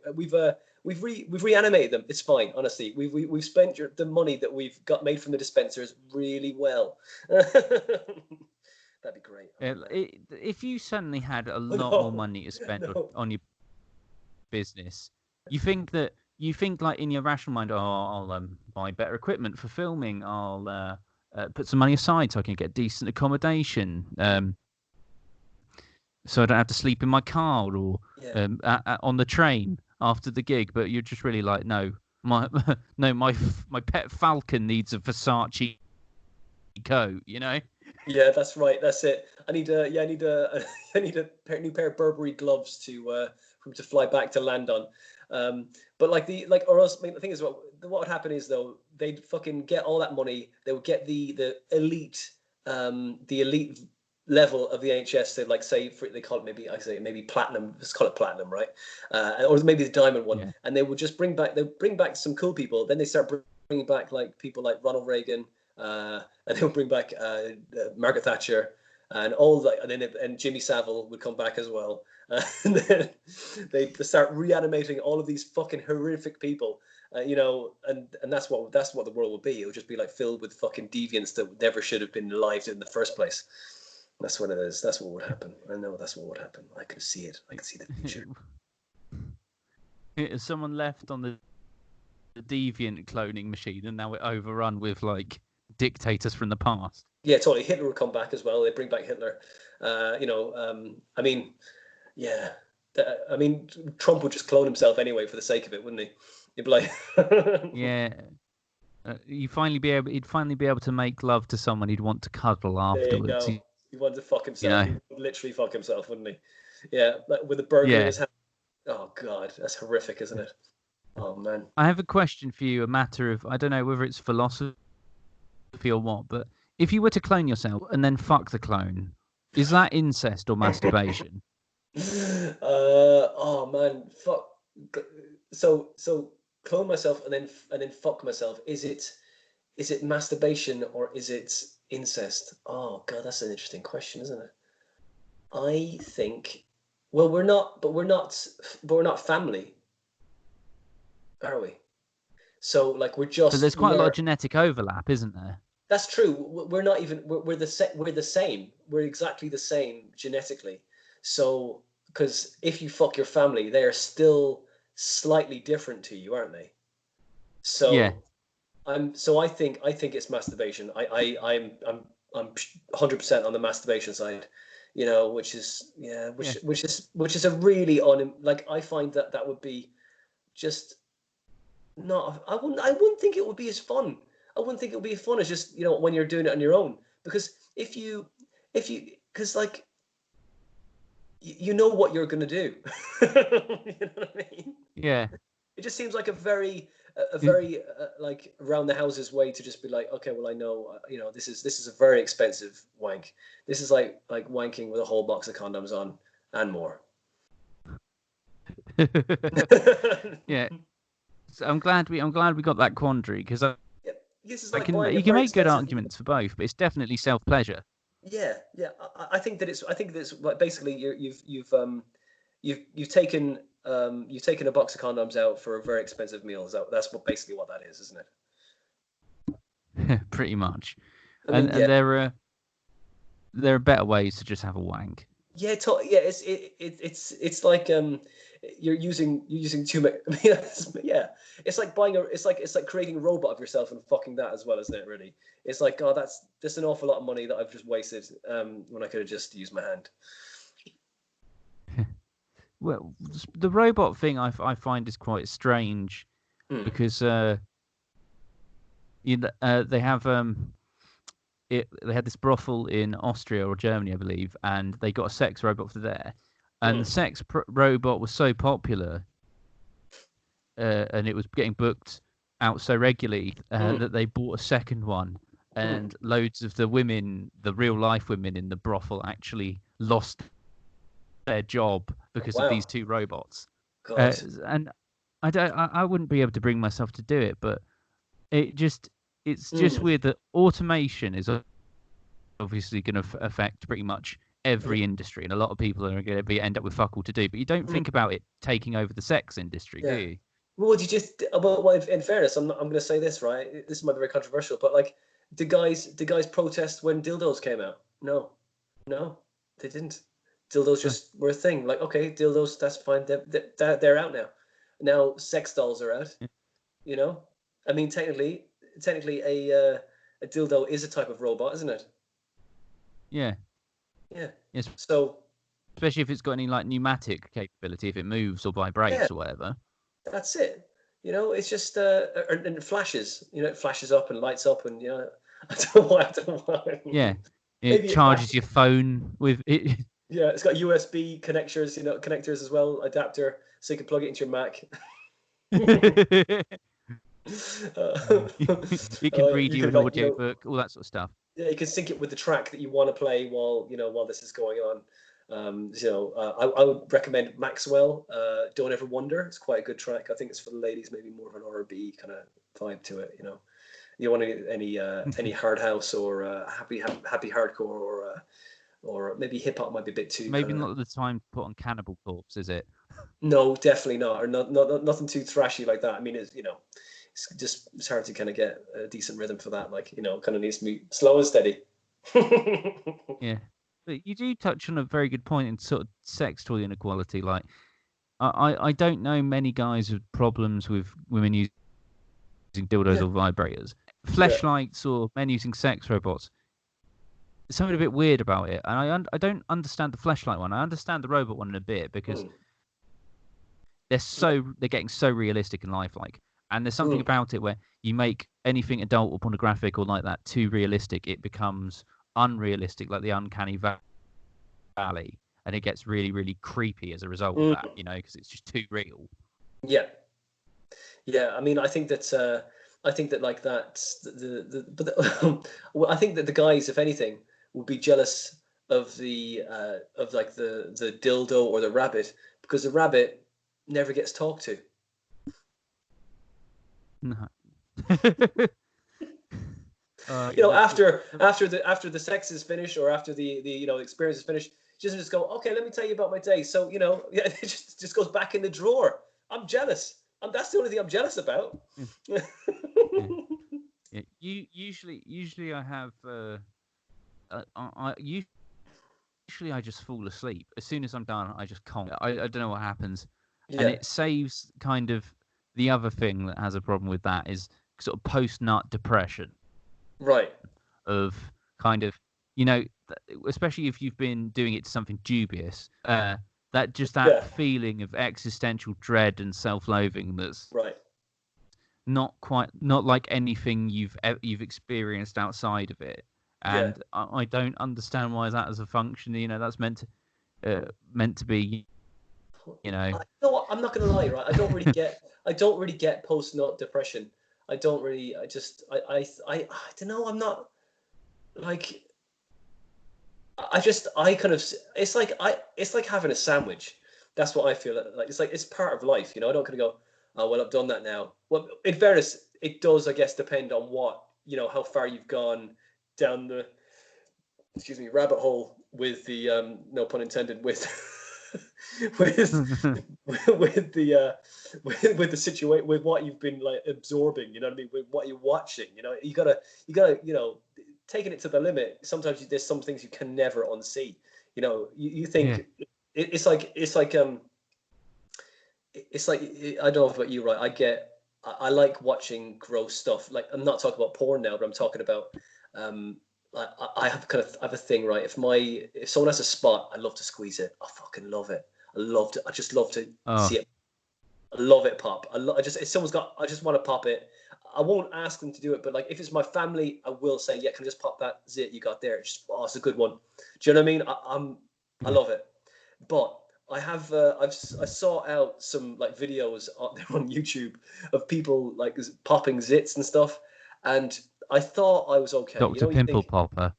We've reanimated them. It's fine, honestly. We've spent the money that we've got made from the dispensers really well. That'd be great. If you suddenly had a lot more money to spend on your business, you think like in your rational mind, I'll buy better equipment for filming. I'll put some money aside so I can get decent accommodation. So I don't have to sleep in my car or on the train after the gig. But you're just really like, no, my pet falcon needs a Versace coat, Yeah, that's right. That's it. I need a new pair of Burberry gloves to fly back to land on. But or else, I mean, the thing is, what would happen is though, they'd fucking get all that money. They would get the elite level of the NHS to they call it maybe platinum. Let's call it platinum, right? Or maybe the diamond one. And they would just bring back some cool people. Then they start bringing back like people like Ronald Reagan, and they would bring back Margaret Thatcher. And and Jimmy Savile would come back as well. And then they start reanimating all of these fucking horrific people, and that's what the world would be. It would just be like filled with fucking deviants that never should have been alive in the first place. That's what it is. That's what would happen. I know that's what would happen. I can see it. I can see the future. Someone left on the deviant cloning machine, and now we're overrun with like dictators from the past. Yeah, totally. Hitler would come back as well. They bring back Hitler. Trump would just clone himself anyway for the sake of it, wouldn't he? He'd be like, yeah. He'd finally be able to make love to someone he'd want to cuddle afterwards. He wanted to fuck himself. He would literally fuck himself, wouldn't he? Yeah, like with a burger in his hand. Oh God, that's horrific, isn't it? Oh man. I have a question for you. A matter of, I don't know whether it's philosophy or what, but if you were to clone yourself and then fuck the clone, is that incest or masturbation? Oh man, fuck. So clone myself and then fuck myself. Is it masturbation or is it incest? Oh God, that's an interesting question, isn't it? I think. Well, we're not family, are we? So like we're just. But there's quite a lot of genetic overlap, isn't there? That's true. We're not even. We're the same. We're exactly the same genetically. So, because if you fuck your family, they are still slightly different to you, aren't they? So yeah. I think it's masturbation. I'm 100% on the masturbation side. Which is a really I find that would be just not. I wouldn't think it would be as fun. I wouldn't think it would be as fun as just when you're doing it on your own, because because like you know what you're gonna do. You know what I mean? Yeah. It just seems like a very like around the houses way to just be like, okay, well I know this is a very expensive wank. This is like wanking with a whole box of condoms on and more. Yeah. So I'm glad we got that quandary, because you can make good arguments for both, but it's definitely self-pleasure. Yeah. I think that it's like basically you've taken a box of condoms out for a very expensive meal. That's basically what that is, isn't it? Pretty much. And there are better ways to just have a wank. Yeah, it's like you're using too much. I mean, yeah, it's like it's like creating a robot of yourself and fucking that as well, isn't it? Really, it's like, God, that's just an awful lot of money that I've just wasted when I could have just used my hand. Well, the robot thing I find is quite strange, because they have they had this brothel in Austria or Germany, I believe, and they got a sex robot for there, and the sex robot was so popular, and it was getting booked out so regularly that they bought a second one, and loads of the women, the real life women in the brothel, actually lost their job because of these two robots. And I wouldn't be able to bring myself to do it, but it's just weird that automation is obviously going to affect pretty much every industry, and a lot of people are going to end up with fuck all to do, but you don't think about it taking over the sex industry, do you? Well, in fairness, I'm going to say this, right? This might be very controversial, but like, did guys protest when dildos came out? No, they didn't. Dildos just were a thing. Like, okay, dildos, that's fine. They're out now. Now sex dolls are out. I mean, technically, a dildo is a type of robot, isn't it? Yeah. Yeah. Yes. So, especially if it's got any like pneumatic capability, if it moves or vibrates or whatever. That's it. It's just and it flashes. It flashes up and lights up, and I don't know. Yeah. It charges your phone with it. Yeah, it's got USB connectors as well, adapter, so you can plug it into your Mac. You can read you an audio book, all that sort of stuff. Yeah, you can sync it with the track that you want to play while this is going on. I would recommend Maxwell. Don't Ever Wonder. It's quite a good track. I think it's for the ladies, maybe more of an R&B kind of vibe to it. You want any hard house or happy hardcore or maybe hip hop might be a bit too. Maybe not the time to put on Cannibal Corpse, is it? No, definitely not. Or nothing too thrashy like that. I mean, it's hard to kind of get a decent rhythm for that. Kind of needs to be slow and steady. Yeah, but you do touch on a very good point in sort of sex toy inequality. Like, I don't know many guys with problems with women using dildos or vibrators, fleshlights, or men using sex robots. There's something a bit weird about it, and I don't understand the fleshlight one. I understand the robot one in a bit because they're getting so realistic and lifelike. And there's something about it where you make anything adult or pornographic or like that too realistic, it becomes unrealistic, like the uncanny valley, and it gets really, really creepy as a result of that, because it's just too real. Yeah. I mean, I think that like that. I think that the guys, if anything, would be jealous of the dildo or the rabbit, because the rabbit never gets talked to. No. After the sex is finished, or after the experience is finished, she doesn't just go, okay, let me tell you about my day. So it just goes back in the drawer. I'm jealous. That's the only thing I'm jealous about. Yeah. Usually I have usually I just fall asleep as soon as I'm done. I just can't. I don't know what happens, and it saves kind of the other thing that has a problem with that is sort of post-nut depression. Right. Of kind of, especially if you've been doing it to something dubious, that feeling of existential dread and self-loathing that's right. not like anything you've experienced outside of it. And I don't understand why that as a function, that's meant to be, You know what? I'm not gonna lie, right? I don't really get post-nut depression. I don't really. I don't know. I'm not like. I kind of. It's like having a sandwich. That's what I feel like. It's part of life, I don't kind of go, oh well, I've done that now. Well, in fairness, it does, I guess, depend on what how far you've gone down the rabbit hole with the no pun intended with with the situation, with what you've been like absorbing, you know what I mean, with what you're watching. You gotta taking it to the limit. Sometimes there's some things you can never unsee. You think it's like I don't know about you, right? I like watching gross stuff. Like, I'm not talking about porn now, but I'm talking about I have a thing, right? If someone has a spot, I love to squeeze it. I fucking love it. I just love to see it. I love it pop. If someone's got, I just want to pop it. I won't ask them to do it, but like if it's my family, I will say, yeah, can I just pop that zit you got there? It's a good one. Do you know what I mean? I love it. But I have I saw out some like videos on YouTube of people like popping zits and stuff, and I thought I was okay. Dr. Pimple Popper.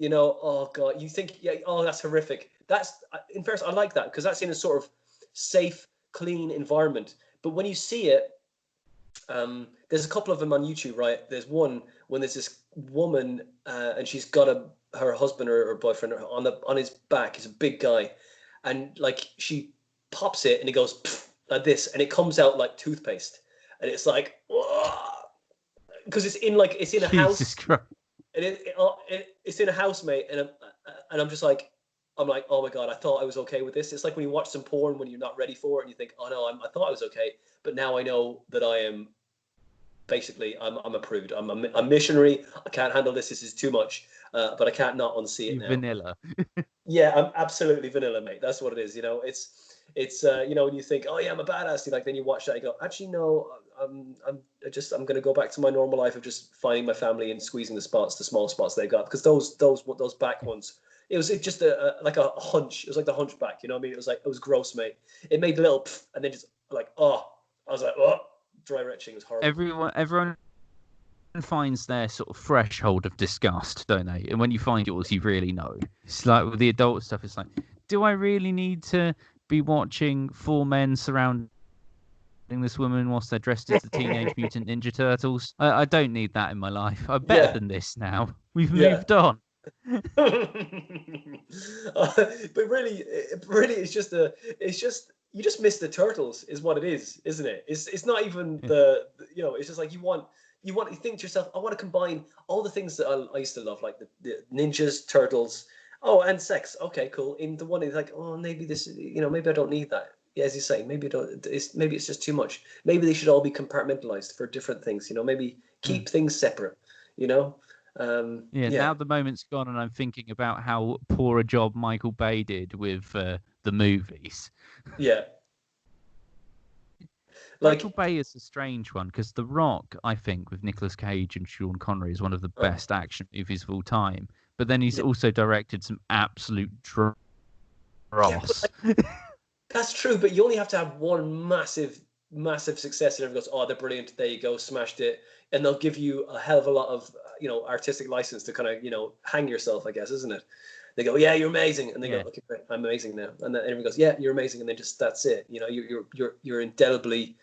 Oh god, you think, that's horrific. That's, in fairness, I like that because that's in a sort of safe, clean environment. But when you see it, there's a couple of them on YouTube, right? There's one when there's this woman and she's got her husband or boyfriend on his back. He's a big guy, and like she pops it and he goes like this, and it comes out like toothpaste, and it's like, because it's in a house. Jesus Christ. And it's in a house, mate, and I'm like, oh my god, I thought I was okay with this. It's like when you watch some porn when you're not ready for it, and you think, oh no, I thought I was okay, but now I know that I am. Basically, I'm a prude. I'm a missionary. I can't handle this. This is too much. But I can't not unsee it now. Vanilla. Yeah, I'm absolutely vanilla, mate. That's what it is. It's when you think, oh yeah, I'm a badass. Then you watch that, and you go, actually no, I'm going to go back to my normal life of just finding my family and squeezing the small spots they got, because those back ones, it was just like a hunch. It was like the hunchback. You know what I mean? It was gross, mate. It made a little and then just like, I was like, oh. direction was horrible. Everyone finds their sort of threshold of disgust, don't they? And when you find yours, you really know. It's like with the adult stuff, it's like, do I really need to be watching four men surrounding this woman whilst they're dressed as the Teenage Mutant Ninja Turtles? I don't need that in my life. I'm better than this now. We've moved on. But really, it's just you just miss the turtles, is what it is, isn't it? It's not even it's just like you think to yourself, I want to combine all the things that I used to love, like the ninjas, turtles, and sex. Okay, cool. In the one, it's like, oh, maybe this, maybe I don't need that. Yeah, as you say, maybe it's just too much. Maybe they should all be compartmentalized for different things. Maybe keep things separate. Now the moment's gone, and I'm thinking about how poor a job Michael Bay did with the movies. Yeah. Michael Bay is a strange one, because The Rock, I think, with Nicolas Cage and Sean Connery, is one of the best action movies of all time. But then he's also directed some absolute dross. Yeah, that's true, but you only have to have one massive success, and everyone goes, "Oh, they're brilliant! There you go, smashed it," and they'll give you a hell of a lot of artistic license to kind of hang yourself, I guess, isn't it? They go, "Yeah, you're amazing," and they go, "Okay, great, I'm amazing now," and then everyone goes, "Yeah, you're amazing," and then just that's it. You're indelibly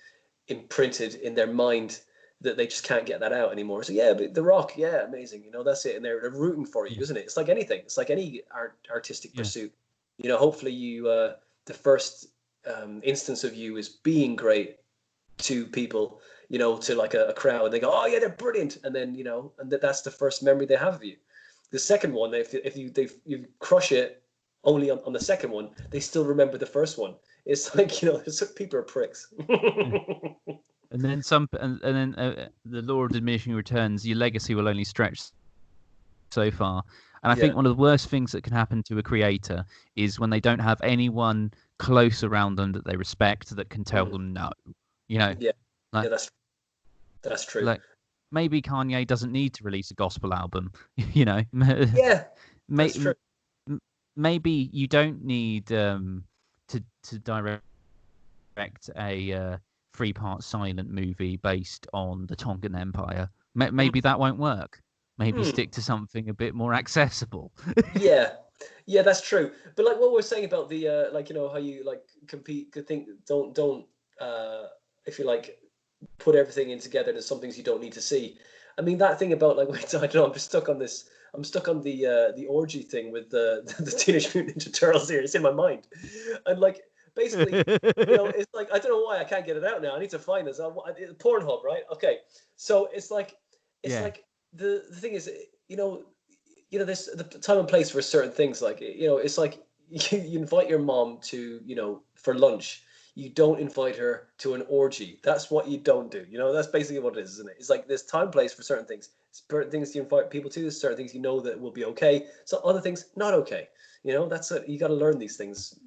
imprinted in their mind that they just can't get that out anymore. So yeah, but The Rock, yeah, amazing. That's it, and they're rooting for you, isn't it? It's like anything. It's like any artistic pursuit. Hopefully you the first instance of you is being great to people, to like a crowd. They go, "Oh yeah, they're brilliant," and then and that's the first memory they have of you. The second one, if you crush it only on the second one, they still remember the first one. It's like people are pricks. And then the law of diminishing returns. Your legacy will only stretch so far. And I think one of the worst things that can happen to a creator is when they don't have anyone close around them that they respect that can tell them no. That's true. Like, maybe Kanye doesn't need to release a gospel album. Yeah, that's true. Maybe you don't need to direct a 3-part silent movie based on the Tongan Empire. Maybe that won't work. Maybe stick to something a bit more accessible. Yeah, that's true. But like what we're saying about the how you like compete, don't if you like put everything in together. There's some things you don't need to see. I mean that thing about like I don't know. I'm stuck on the orgy thing with the Teenage Mutant Ninja Turtles here. It's in my mind, and like basically, it's like I don't know why I can't get it out now. I need to find this. Pornhub, right? Okay, so it's like the thing is, there's the time and place for certain things. Like it's like you invite your mom to for lunch. You don't invite her to an orgy. That's what you don't do. That's basically what it is, isn't it? It's like there's time and place for certain things. Certain things you invite people to. There's certain things that will be okay. So other things not okay. That's it. You got to learn these things.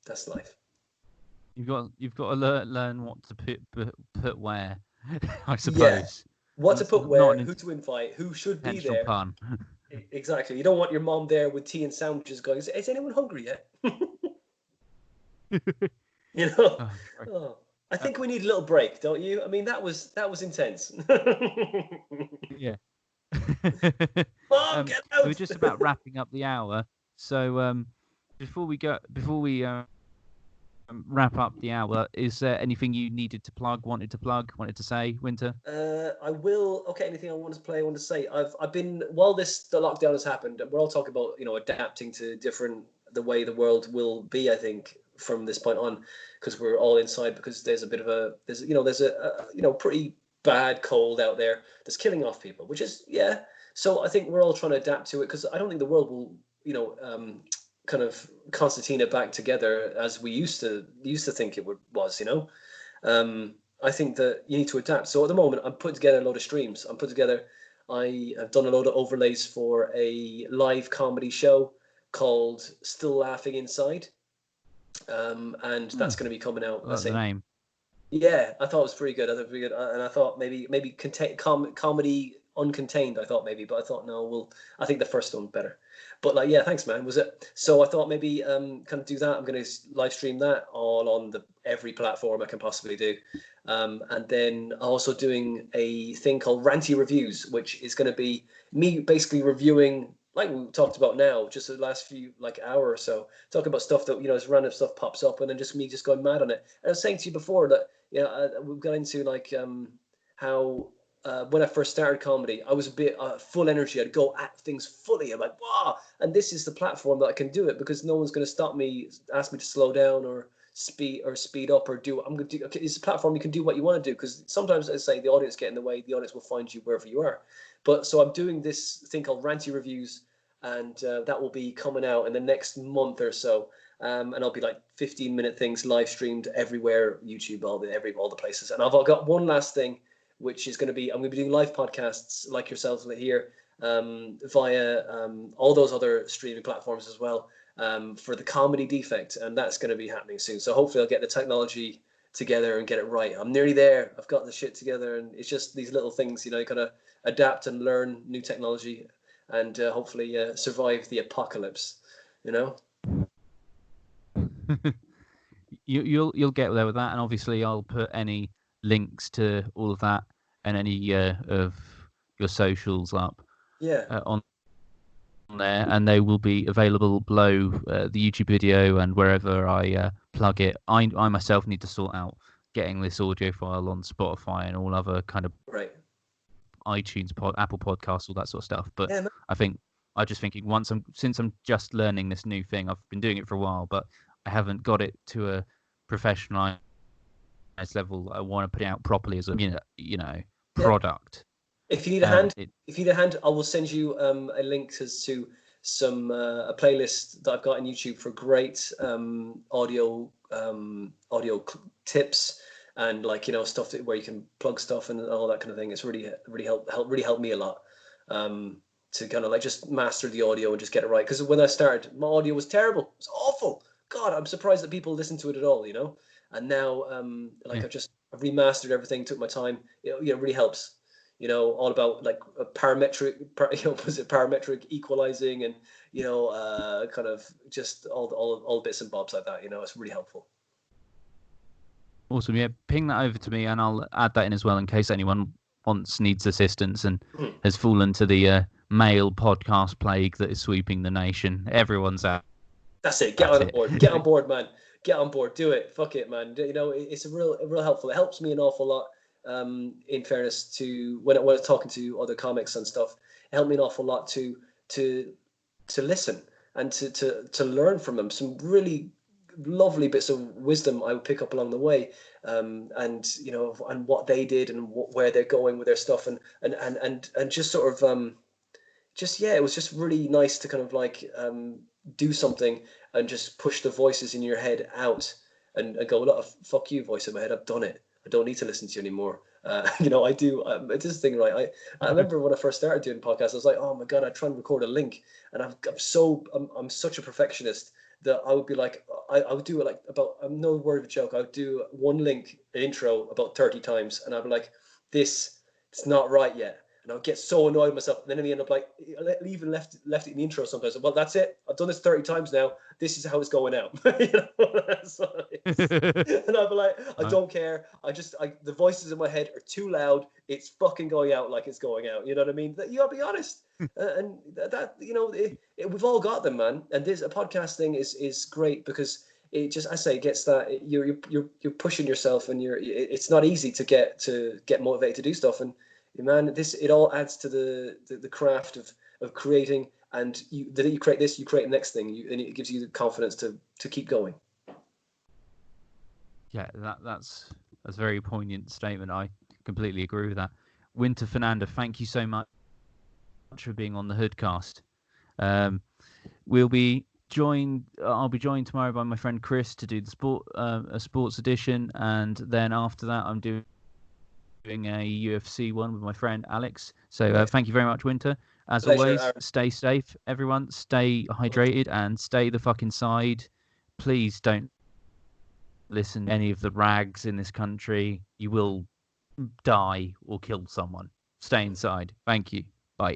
That's life. You've got to learn what to put where, I suppose. Yeah. What to put where, who to invite, who should be there. Pun. Exactly. You don't want your mom there with tea and sandwiches going, is anyone hungry yet? I think we need a little break, don't you? I mean, that was intense. Yeah. Mom, get out! We're just about wrapping up the hour. So before we wrap up the hour, is there anything you wanted to say, Winter? I will. Okay, anything I wanted to play, I want to say. I've been, while the lockdown has happened, we're all talking about, adapting to the way the world will be, I think, from this point on, because we're all inside, because there's a pretty bad cold out there that's killing off people, which is, so I think we're all trying to adapt to it, because I don't think the world will, kind of concertina back together as we used to think it was. I think that you need to adapt. So at the moment, I'm putting together a load of streams. I have done a load of overlays for a live comedy show called Still Laughing Inside. And that's going to be coming out. That's the name. Yeah, I thought it was pretty good. And I thought maybe comedy uncontained. I thought maybe, but I thought no. I think the first one better. But like, yeah, thanks, man. Was it? So I thought maybe kind of do that. I'm going to live stream that all on every platform I can possibly do. And then also doing a thing called Ranty Reviews, which is going to be me basically reviewing, like we talked about now, just the last few like hour or so, talking about stuff that, as random stuff pops up, and then just me just going mad on it. And I was saying to you before that, we've got into like how when I first started comedy, I was a bit full energy. I'd go at things fully. I'm like, wow. And this is the platform that I can do it, because no one's going to stop me, ask me to slow down or speed up or do. I'm going to do. Okay, it's a platform you can do what you want to do, because sometimes, as I say, the audience get in the way. The audience will find you wherever you are. But so I'm doing this thing called Ranty Reviews, and that will be coming out in the next month or so. And I'll be like 15-minute things live streamed everywhere, YouTube, all the places. And I've got one last thing, which is going to be, I'm going to be doing live podcasts like yourselves here via all those other streaming platforms as well, for the Comedy Defect, and that's going to be happening soon. So hopefully I'll get the technology together and get it right. I'm nearly there. I've got the shit together, and it's just these little things, you got to adapt and learn new technology, and hopefully survive the apocalypse, You'll get there with that, and obviously I'll put any links to all of that and any of your socials up on there, and they will be available below the YouTube video and wherever I plug it. I myself need to sort out getting this audio file on Spotify and all other kind of iTunes, Apple Podcasts, all that sort of stuff. But yeah, I'm just thinking, since I'm just learning this new thing, I've been doing it for a while, but I haven't got it to a professionalized level. I want to put it out properly as a product. If you need a hand, I will send you a link to some a playlist that I've got on YouTube for great audio tips and stuff where you can plug stuff and all that kind of thing. It's really helped me a lot to kind of just master the audio and just get it right. Because when I started, my audio was terrible. It was awful. God, I'm surprised that people listen to it at all. And now I've remastered everything. Took my time. It really helps. All about parametric equalizing and kind of just all bits and bobs like that. It's really helpful. Awesome. Yeah, ping that over to me, and I'll add that in as well in case anyone needs assistance and has fallen to the male podcast plague that is sweeping the nation. Everyone's out. That's it. Get on board. Get on board, man. Get on board. Do it. Fuck it, man. It's a real helpful. It helps me an awful lot. In fairness to when I was talking to other comics and stuff, it helped me an awful lot to listen and to learn from them. Some really lovely bits of wisdom I would pick up along the way, and what they did and where they're going with their stuff, and just sort of it was just really nice to kind of do something and just push the voices in your head out and go, fuck you, voice in my head, I've done it. I don't need to listen to you anymore. I do. It's this thing, right? I remember when I first started doing podcasts, I was like, oh my God, I try and record a link. And I'm such a perfectionist that I would be like, I would do it I'm no word of a joke. I would do one link, an intro about 30 times. And I'd be like, it's not right yet. And I would get so annoyed with myself. And then I end up I even left it in the intro sometimes. Well, that's it. I've done this 30 times now. This is how it's going out. And I'd be like, I don't care. The voices in my head are too loud. It's fucking going out like it's going out. You know what I mean? You gotta be honest. And that we've all got them, man. And this a podcast thing is great because it just, I say, gets that you're pushing yourself, and it's not easy to get motivated to do stuff. And man, it all adds to the craft of creating. And you create this, you create the next thing, and it gives you the confidence to keep going. Yeah, that's a very poignant statement. I completely agree with that. Winter Foenander, thank you so much for being on the Hoodcast. I'll be joined tomorrow by my friend Chris to do a sports edition, and then after that I'm doing a UFC one with my friend Alex. So thank you very much, Winter. As always, stay safe, everyone. Stay hydrated and stay the fuck inside. Please don't listen to any of the rags in this country. You will die or kill someone. Stay inside. Thank you. Bye.